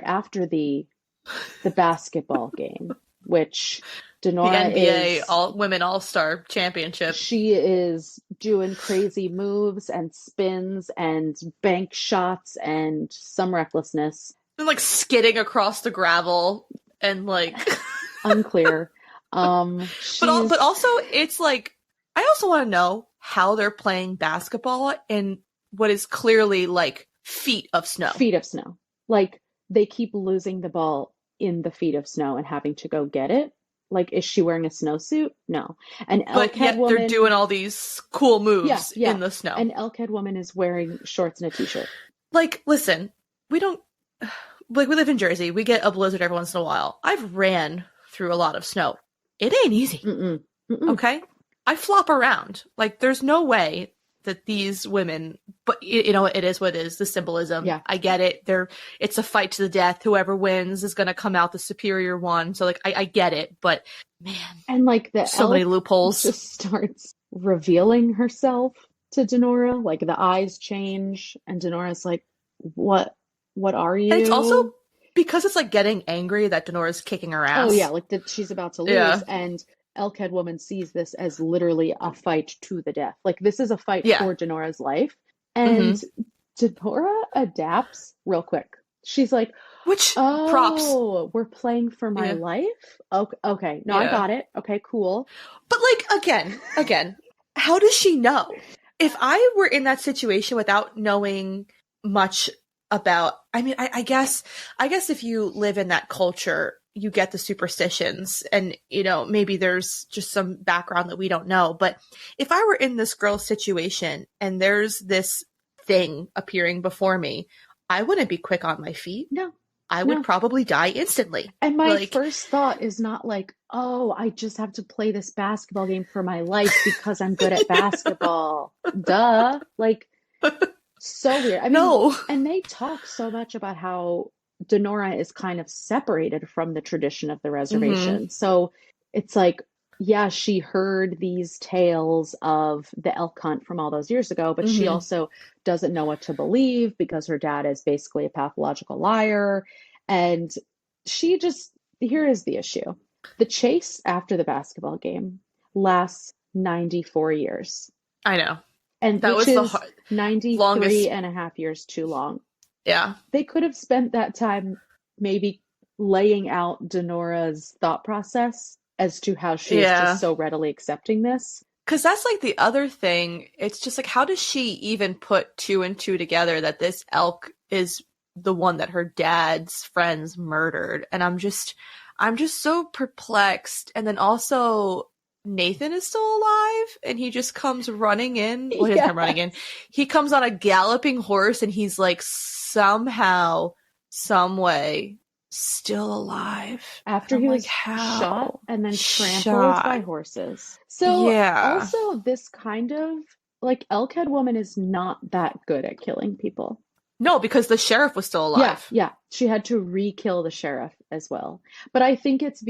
S1: after the basketball game, which
S2: The
S1: Denora
S2: NBA
S1: is
S2: All Women All-Star Championship.
S1: she is doing crazy moves and spins and bank shots and some recklessness.
S2: And like skidding across the gravel and like
S1: Unclear.
S2: but
S1: She's
S2: also it's like I also want to know how they're playing basketball in what is clearly like feet of snow.
S1: feet of snow. Like they keep losing the ball in the feet of snow and having to go get it. Like, is she wearing a snowsuit? No. An
S2: But
S1: Elkhead
S2: yet they're
S1: woman,
S2: doing all these cool
S1: yeah,
S2: moves
S1: yeah.
S2: in the snow.
S1: An Elkhead woman is wearing shorts and a t-shirt.
S2: Like, listen, we don't like we live in Jersey. We get a blizzard every once in a while. I've ran through a lot of snow. It ain't easy.
S1: Mm-mm. Mm-mm.
S2: Okay? I flop around. Like, there's no way that these women, but it is what it is, the symbolism.
S1: Yeah.
S2: I get it. It's a fight to the death. Whoever wins is going to come out the superior one. So, like, I get it, but man,
S1: And like the
S2: so many loopholes.
S1: just starts revealing herself to Denora. Like the eyes change, and Denora's like, "What? What are you?"
S2: And it's also because it's like getting angry that Denora's kicking her ass.
S1: Oh yeah, like that she's about to lose,
S2: Yeah.
S1: and Elkhead woman sees this as literally a fight to the death. Like this is a fight
S2: Yeah.
S1: for Denora's life, and Denora adapts real quick. She's like,
S2: Which
S1: "Oh,
S2: props.
S1: we're playing for my
S2: Yeah.
S1: life." Okay, okay, no, I
S2: Yeah.
S1: got it. Okay, cool.
S2: But like again, how does she know? If I were in that situation without knowing much about, I mean, I guess if you live in that culture, you get the superstitions and, maybe there's just some background that we don't know. But if I were in this girl's situation and there's this thing appearing before me, I wouldn't be quick on my feet.
S1: No.
S2: I would
S1: No.
S2: probably die instantly.
S1: And my
S2: Like-
S1: first thought is not like, oh, I just have to play this basketball game for my life because I'm good at basketball. Duh. Like, so weird. I mean,
S2: No.
S1: and they talk so much about how Denora is kind of separated from the tradition of the reservation. So it's like, yeah, she heard these tales of the elk hunt from all those years ago, but she
S2: Hmm.
S1: also doesn't know what to believe because her dad is basically a pathological liar. And she just, here is the issue. The chase after the basketball game lasts 94 years,
S2: I know.
S1: and
S2: That
S1: which
S2: was the
S1: is 93
S2: longest.
S1: and a half years too long.
S2: Yeah.
S1: They could have spent that time maybe laying out Denora's thought process as to how she is just
S2: Yeah.
S1: so readily accepting this.
S2: Because that's like the other thing. It's just like, how does she even put two and two together that this elk is the one that her dad's friends murdered? And I'm just so perplexed. And then also, Nathan is still alive and he just comes running in. Well, he doesn't come running in.
S1: Yes.
S2: He comes on a galloping horse and he's like somehow, some way still alive.
S1: After
S2: And I'm
S1: he
S2: like,
S1: was shot
S2: how?
S1: and then trampled by
S2: Shot.
S1: horses. So,
S2: Yeah.
S1: also, this kind of like Elkhead Woman is not that good at killing people.
S2: No, because the sheriff was still
S1: Yeah,
S2: alive.
S1: yeah. She had to re-kill the sheriff as well. But I think it's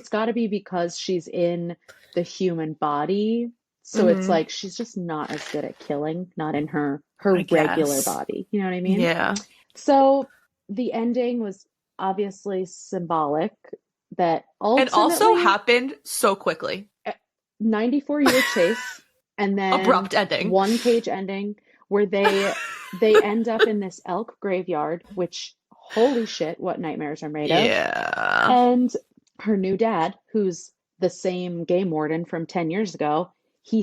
S1: got to be because she's in the human body. So it's
S2: Hmm.
S1: like she's just not as good at killing, not in her
S2: I
S1: regular
S2: guess.
S1: body. You know what I mean?
S2: Yeah.
S1: So the ending was obviously symbolic that
S2: And also
S1: ultimately
S2: happened so quickly.
S1: 94-year chase and then
S2: Abrupt ending.
S1: one page ending where they end up in this elk graveyard, which holy shit, what nightmares are made of.
S2: Yeah.
S1: And her new dad, who's the same game warden from 10 years ago, he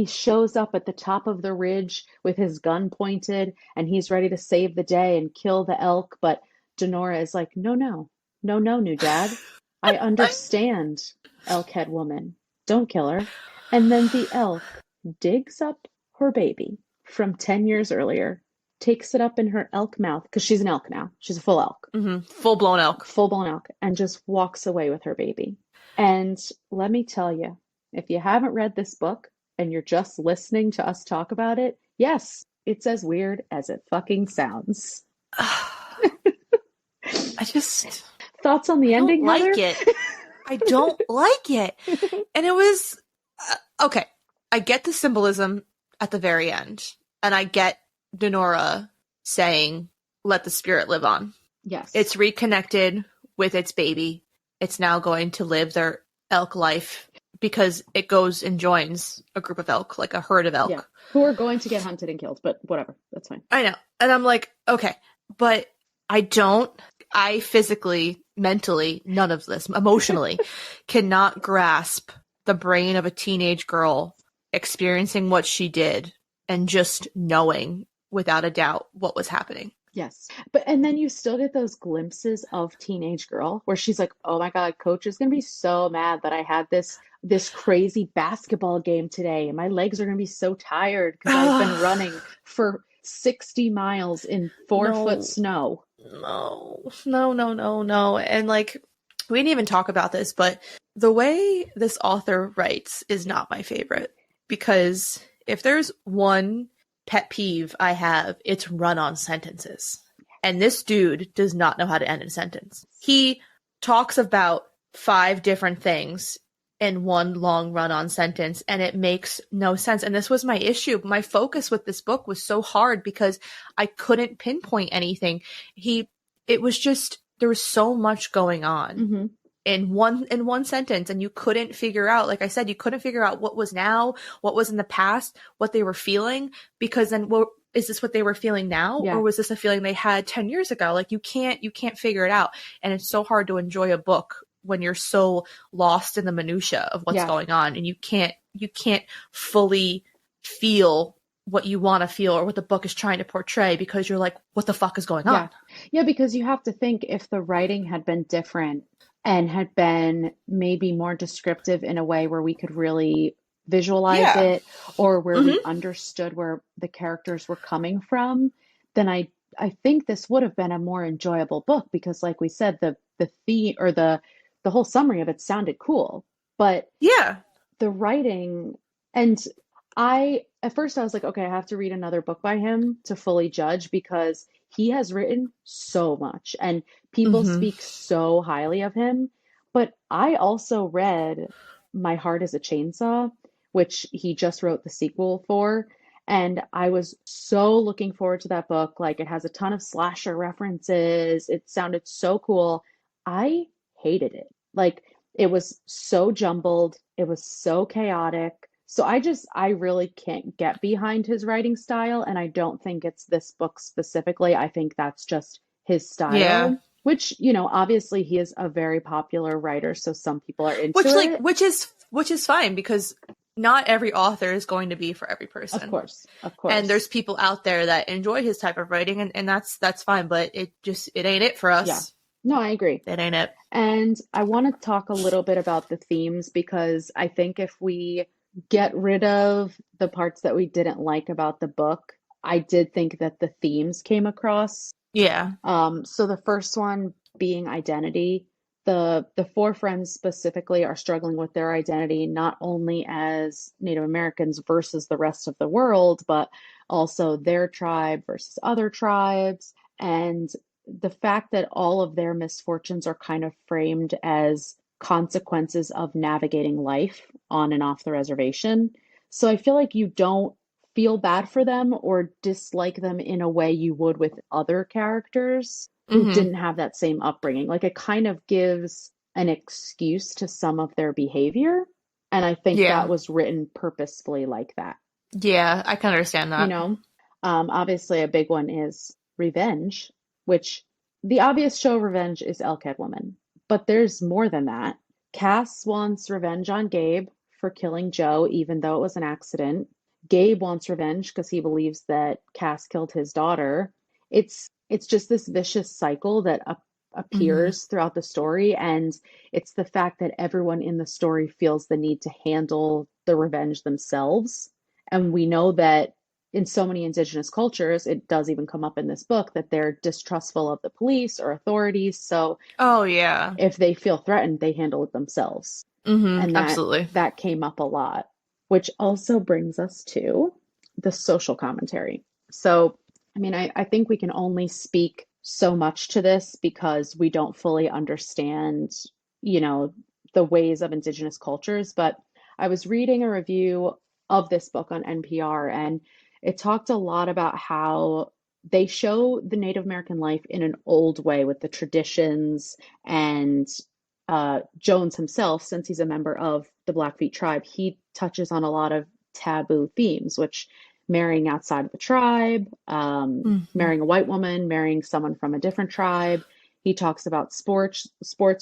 S1: shows up at the top of the ridge with his gun pointed and he's ready to save the day and kill the elk, but Denora is like, "No, no. No, no, new dad. I understand, elk-head woman. Don't kill her." And then the elk digs up her baby from 10 years earlier, takes it up in her elk mouth, because she's an elk now. She's a full elk,
S2: Hmm. Full blown elk.
S1: full blown elk, and just walks away with her baby. And let me tell you, if you haven't read this book and you're just listening to us talk about it, yes, it's as weird as it fucking sounds.
S2: I just,
S1: Thoughts on the
S2: I don't
S1: ending,
S2: like
S1: Heather?
S2: it. I don't like it. And it was, okay. I get the symbolism at the very end. And I get Denora saying, let the spirit live on.
S1: Yes.
S2: It's reconnected with its baby. It's now going to live their elk life because it goes and joins a group of elk, like a herd of elk.
S1: Yeah. Who are going to get hunted and killed, but whatever. That's fine.
S2: I know. And I'm like, okay, but I physically, mentally, none of this, emotionally, cannot grasp the brain of a teenage girl experiencing what she did and just knowing without a doubt what was happening.
S1: Yes. But and then you still get those glimpses of teenage girl where she's like, "Oh my God, coach is gonna be so mad that I had this crazy basketball game today. And my legs are gonna be so tired because I've been running for 60 miles in 4 foot
S2: No,
S1: snow."
S2: no. And like, we didn't even talk about this, but the way this author writes is not my favorite because if there's one pet peeve I have, it's run-on sentences. And this dude does not know how to end a sentence. He talks about 5 different things in one long run-on sentence, and it makes no sense. And this was my issue. My focus with this book was so hard because I couldn't pinpoint anything. It was just, there was so much going on.
S1: Mm-hmm.
S2: In one sentence, and you couldn't figure out, like I said, you couldn't figure out what was now, what was in the past, what they were feeling, because then, well, is this what they were feeling now,
S1: Yeah.
S2: or was this a feeling they had 10 years ago? Like you can't figure it out, and it's so hard to enjoy a book when you're so lost in the minutia of what's going on, and you can't fully feel what you want to feel or what the book is trying to portray because you're like, what the fuck is going on?
S1: Yeah, because you have to think if the writing had been different and had been maybe more descriptive in a way where we could really visualize it or where we understood where the characters were coming from, then I think this would have been a more enjoyable book because like we said, the theme or the whole summary of it sounded cool. But the writing, and at first I was like, okay, I have to read another book by him to fully judge because he has written so much and people speak so highly of him. But I also read My Heart is a Chainsaw, which he just wrote the sequel for. And I was so looking forward to that book. Like, it has a ton of slasher references. It sounded so cool. I hated it. Like, it was so jumbled. It was so chaotic. So I really can't get behind his writing style. And I don't think it's this book specifically. I think that's just his
S2: Yeah.
S1: style, which, you know, obviously he is a very popular writer. So some people are
S2: Which
S1: into
S2: like
S1: it.
S2: which is fine because not every author is going to be for every
S1: Of
S2: person.
S1: course, of
S2: And
S1: course.
S2: there's people out there that enjoy his type of writing, and that's fine, but it ain't it for
S1: Yeah.
S2: us.
S1: No, I agree.
S2: It ain't it.
S1: And I want to talk a little bit about the themes because I think if we get rid of the parts that we didn't like about the book, I did think that the themes came across.
S2: Yeah.
S1: So the first one being identity. The four friends specifically are struggling with their identity, not only as Native Americans versus the rest of the world, but also their tribe versus other tribes. And the fact that all of their misfortunes are kind of framed as consequences of navigating life on and off the reservation. So I feel like you don't feel bad for them or dislike them in a way you would with other characters who
S2: Mm-hmm.
S1: didn't have that same upbringing. Like, it kind of gives an excuse to some of their behavior. And I think that
S2: Yeah.
S1: was written purposefully like that,
S2: Yeah, I can understand
S1: you
S2: that.
S1: know? Obviously, a big one is revenge, which the obvious show of revenge is Elkhead Woman. But there's more than that. Cass wants revenge on Gabe for killing Joe, even though it was an accident. Gabe wants revenge because he believes that Cass killed his daughter. It's just this vicious cycle that
S2: Mm-hmm.
S1: appears throughout the story, and it's the fact that everyone in the story feels the need to handle the revenge themselves. And we know that in so many indigenous cultures, it does even come up in this book that they're distrustful of the police or authorities. So
S2: Oh yeah.
S1: if they feel threatened, they handle it themselves.
S2: Mm-hmm.
S1: And
S2: Absolutely.
S1: that came up a lot, which also brings us to the social commentary. So, I mean, I think we can only speak so much to this because we don't fully understand, you know, the ways of indigenous cultures. But I was reading a review of this book on NPR, and it talked a lot about how they show the Native American life in an old way with the traditions and Jones himself, since he's a member of the Blackfeet tribe, he touches on a lot of taboo themes, which marrying outside of the tribe,
S2: Mm-hmm.
S1: marrying a white woman, marrying someone from a different tribe. He talks about sports,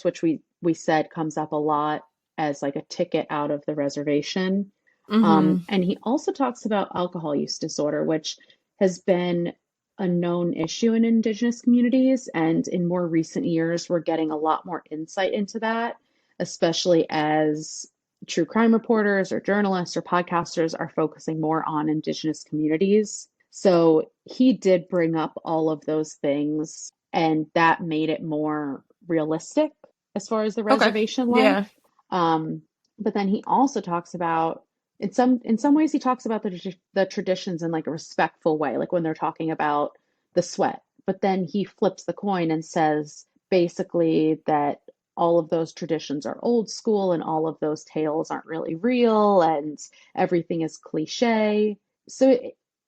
S1: which we said comes up a lot as like a ticket out of the reservation.
S2: Mm-hmm.
S1: And he also talks about alcohol use disorder, which has been a known issue in Indigenous communities. And in more recent years, we're getting a lot more insight into that, especially as true crime reporters or journalists or podcasters are focusing more on Indigenous communities. So he did bring up all of those things, and that made it more realistic as far as the
S2: Okay.
S1: reservation life.
S2: Yeah.
S1: Um, but then he also talks about in some ways he talks about the traditions in like a respectful way, like when they're talking about the sweat. But then he flips the coin and says basically that all of those traditions are old school and all of those tales aren't really real and everything is cliche. So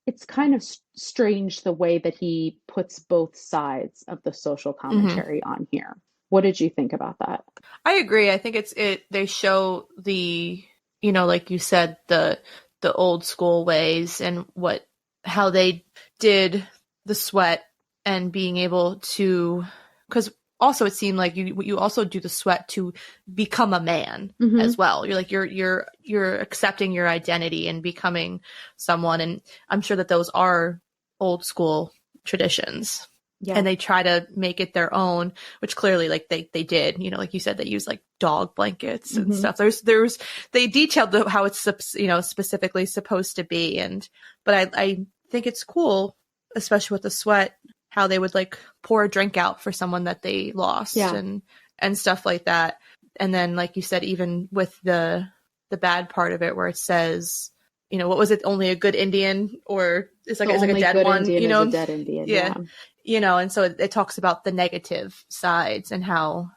S1: it's kind of strange the way that he puts both sides of the social
S2: Mm-hmm.
S1: commentary on here. What did you think about that?
S2: I agree. I think they show the, like you said, the old school ways and how they did the sweat and being able to, because also it seemed like you also do the sweat to become a man
S1: Mm-hmm.
S2: as well. You're like you're accepting your identity and becoming someone, and I'm sure that those are old school traditions
S1: Yeah.
S2: and they try to make it their own, which clearly like they did, like you said, they use like dog blankets and
S1: Mm-hmm.
S2: stuff. They detailed how it's specifically supposed to be. But I think it's cool, especially with the sweat, how they would like pour a drink out for someone that they lost
S1: Yeah.
S2: and stuff like that. And then like you said, even with the bad part of it where it says, what was it, only a good Indian, or it's like
S1: The
S2: a
S1: only
S2: dead
S1: good
S2: one,
S1: Indian is a dead Indian.
S2: yeah,
S1: Yeah.
S2: and so it talks about the negative sides and how,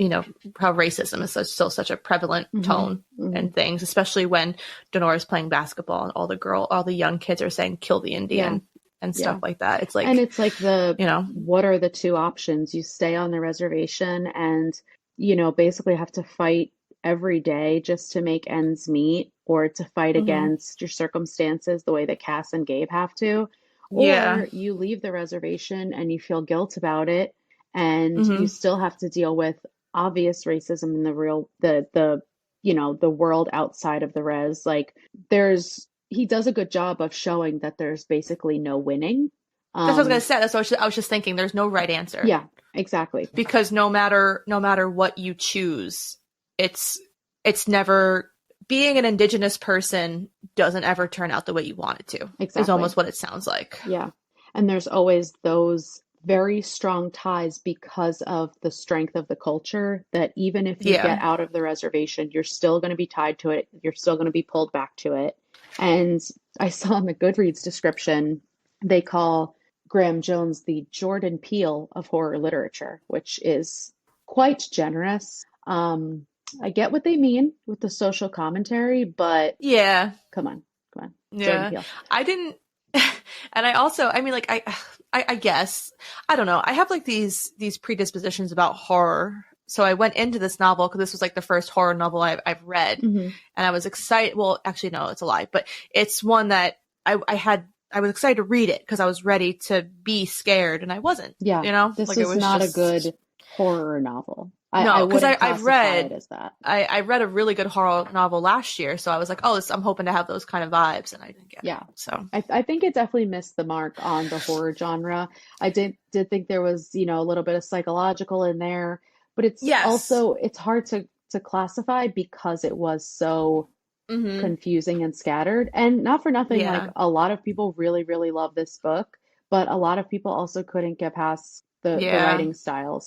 S2: how racism is still such a prevalent tone and things, especially when Denora's playing basketball and all the young kids are saying kill the Indian and stuff like that. It's like,
S1: and it's like what are the two options? You stay on the reservation and, basically have to fight every day just to make ends meet, or to fight against your circumstances the way that Cass and Gabe have to, or you leave the reservation and you feel guilt about it, and you still have to deal with obvious racism in the world outside of the res. Like he does a good job of showing that there's basically no winning.
S2: That's what I was gonna say. That's what I was just thinking. There's no right answer.
S1: Yeah, exactly.
S2: Because no matter what you choose, it's never, being an Indigenous person doesn't ever turn out the way you want it to. Exactly. Is almost what it sounds like.
S1: Yeah. And there's always those very strong ties because of the strength of the culture, that even if you get out of the reservation, you're still going to be tied to it. You're still going to be pulled back to it. And I saw in the Goodreads description, they call Graham Jones the Jordan Peele of horror literature, which is quite generous. I get what they mean with the social commentary, but come on.
S2: Yeah, I didn't. And I also, I mean, like, I guess, I don't know. I have like these predispositions about horror. So I went into this novel because this was like the first horror novel I've read, and I was excited. Well, actually, no, it's a lie, but it's one that I was excited to read it because I was ready to be scared, and I wasn't.
S1: Yeah, this is not a good horror novel.
S2: No, because I've read I read a really good horror novel last year, so I was like, I'm hoping to have those kind of vibes, and I didn't get it. So
S1: I think it definitely missed the mark on the horror genre. I did think there was a little bit of psychological in there, but it's also it's hard to classify because it was so confusing and scattered. And not for nothing, like a lot of people really, really love this book, but a lot of people also couldn't get past the writing style.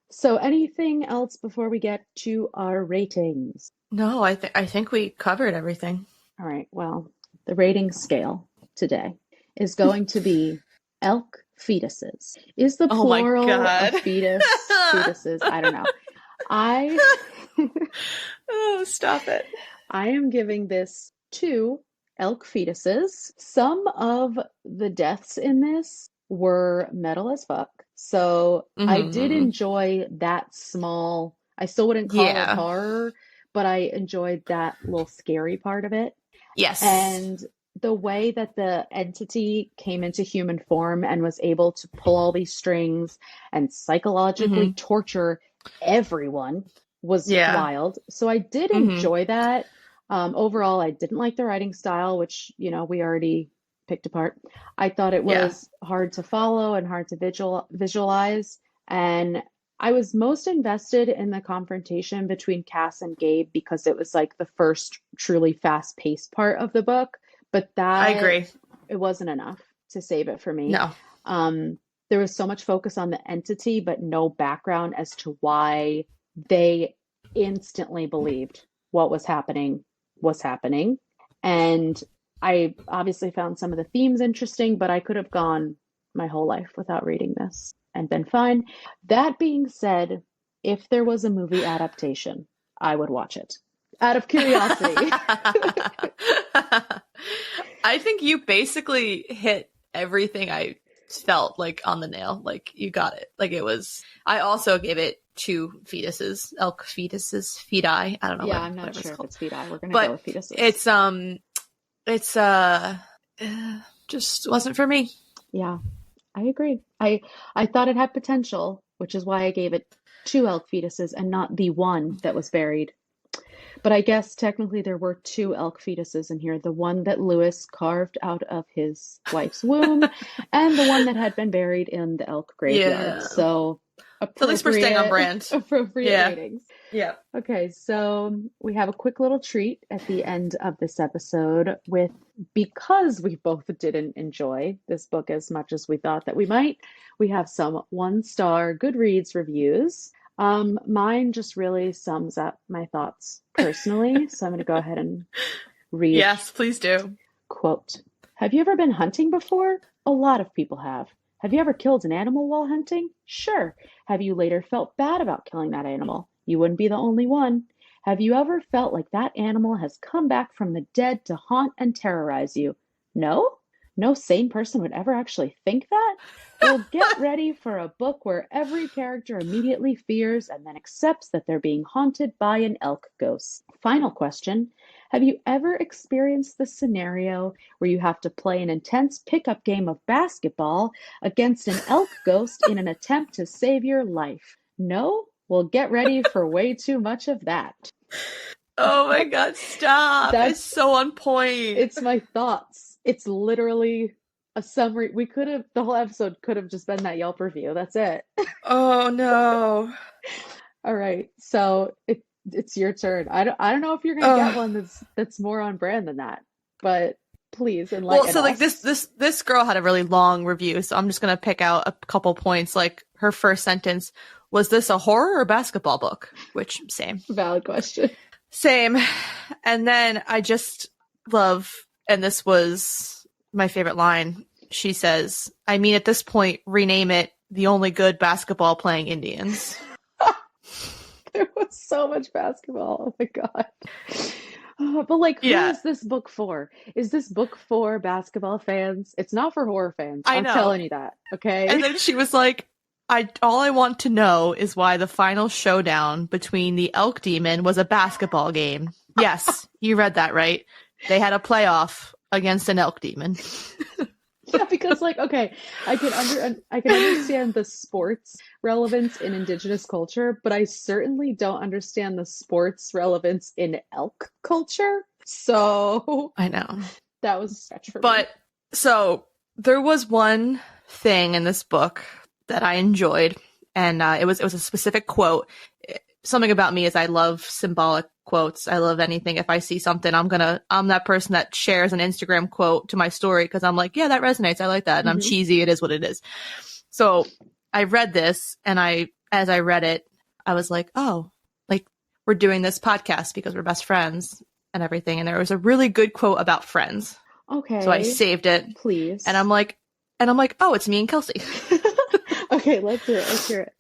S1: So anything else before we get to our ratings?
S2: No, I think we covered everything.
S1: All right. Well, the rating scale today is going to be elk fetuses. Is the plural of fetuses? I don't know.
S2: Oh, stop it.
S1: I am giving this 2 elk fetuses. Some of the deaths in this were metal as fuck. So I did enjoy that small, I still wouldn't call it horror, but I enjoyed that little scary part of it.
S2: Yes.
S1: And the way that the entity came into human form and was able to pull all these strings and psychologically torture everyone was wild. So I did enjoy that. Overall, I didn't like the writing style, which, we already picked apart. I thought it was hard to follow and hard to visualize. And I was most invested in the confrontation between Cass and Gabe because it was like the first truly fast-paced part of the book. But that,
S2: I agree,
S1: it wasn't enough to save it for me.
S2: No.
S1: There was so much focus on the entity, but no background as to why they instantly believed what was happening. And I obviously found some of the themes interesting, but I could have gone my whole life without reading this and been fine. That being said, if there was a movie adaptation, I would watch it out of curiosity.
S2: I think you basically hit everything I felt like on the nail. Like, you got it. Like, it was, I also gave it 2 fetuses, elk fetuses, feti. I don't know.
S1: Yeah, I'm not sure if it's feti. We're going to go with fetuses.
S2: It's just wasn't for me.
S1: Yeah, I agree. I thought it had potential, which is why I gave it 2 elk fetuses and not the one that was buried. But I guess technically there were 2 elk fetuses in here. The one that Lewis carved out of his wife's womb and the one that had been buried in the elk graveyard.
S2: Yeah.
S1: So
S2: at least we're staying on brand.
S1: Appropriate ratings.
S2: Yeah.
S1: Okay, so we have a quick little treat at the end of this episode because we both didn't enjoy this book as much as we thought that we might. We have some 1-star Goodreads reviews. Mine just really sums up my thoughts personally, so I'm going to go ahead and read.
S2: Yes, please do.
S1: Quote, "Have you ever been hunting before? A lot of people have. Have you ever killed an animal while hunting? Sure. Have you later felt bad about killing that animal? You wouldn't be the only one. Have you ever felt like that animal has come back from the dead to haunt and terrorize you? No? No sane person would ever actually think that? Well, get ready for a book where every character immediately fears and then accepts that they're being haunted by an elk ghost. Final question. Have you ever experienced the scenario where you have to play an intense pickup game of basketball against an elk ghost in an attempt to save your life? No? Well, get ready for way too much of that.
S2: Oh my God, stop. It's so on point.
S1: It's my thoughts. It's literally a summary. The whole episode could have just been that Yelp review. That's it.
S2: Oh no.
S1: All right. So it's your turn. I don't know if you're gonna get one that's more on brand than that, but please enlighten
S2: so
S1: us.
S2: like this girl had a really long review, so I'm just gonna pick out a couple points. Like her first sentence, was this a horror or basketball book? Which, same.
S1: Valid question.
S2: Same. And then I just love, and this was my favorite line. She says, I mean, at this point, rename it The Only Good Basketball Playing Indians.
S1: There was so much basketball. Oh my God. But like, who is this book for? Is this book for basketball fans? It's not for horror fans. I'm telling you that. Okay.
S2: And then she was like, all I want to know is why the final showdown between the elk demon was a basketball game. Yes, you read that right. They had a playoff against an elk demon.
S1: Yeah, because like, okay, I can understand the sports relevance in indigenous culture, but I certainly don't understand the sports relevance in elk culture. So
S2: I know
S1: that was a stretch for me.
S2: But so there was one thing in this book that I enjoyed, and it was a specific quote. Something about me is I love symbolic quotes. I love anything. If I see something, I'm that person that shares an Instagram quote to my story because I'm like, yeah, that resonates. I like that. And I'm cheesy. It is what it is. So I read this, and as I read it, I was like, oh, like we're doing this podcast because we're best friends and everything. And there was a really good quote about friends.
S1: Okay.
S2: So I saved it.
S1: Please.
S2: And I'm like, oh, it's me and Kelsey.
S1: Okay, let's hear it.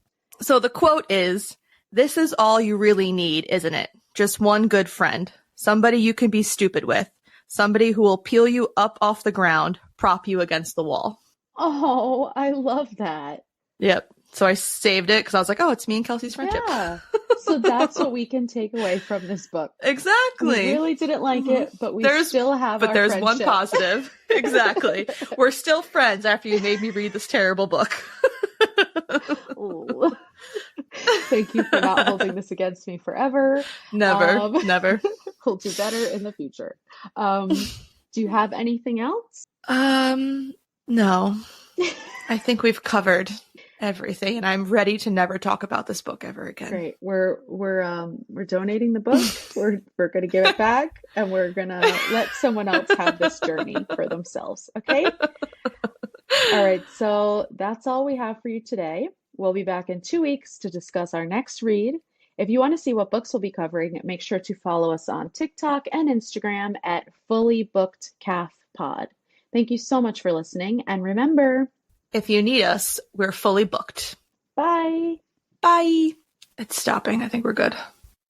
S2: So the quote is, this is all you really need, isn't it? Just one good friend. Somebody you can be stupid with. Somebody who will peel you up off the ground, prop you against the wall.
S1: Oh, I love that.
S2: Yep. So I saved it because I was like, oh, it's me and Kelsey's friendship.
S1: Yeah. So that's what we can take away from this book.
S2: Exactly.
S1: We really didn't like it, but still have our
S2: friendship. But there's one positive. Exactly. We're still friends after you made me read this terrible book.
S1: Thank you for not holding this against me forever.
S2: Never.
S1: We'll do better in the future. Do you have anything else?
S2: No. I think we've covered everything, and I'm ready to never talk about this book ever again.
S1: Great. We're donating the book. We're going to give it back, and we're going to let someone else have this journey for themselves. Okay? All right. So that's all we have for you today. We'll be back in 2 weeks to discuss our next read. If you want to see what books we'll be covering, make sure to follow us on TikTok and Instagram at fullybookedcalfpod. Thank you so much for listening. And remember,
S2: if you need us, we're fully booked.
S1: Bye.
S2: Bye. It's stopping. I think we're good.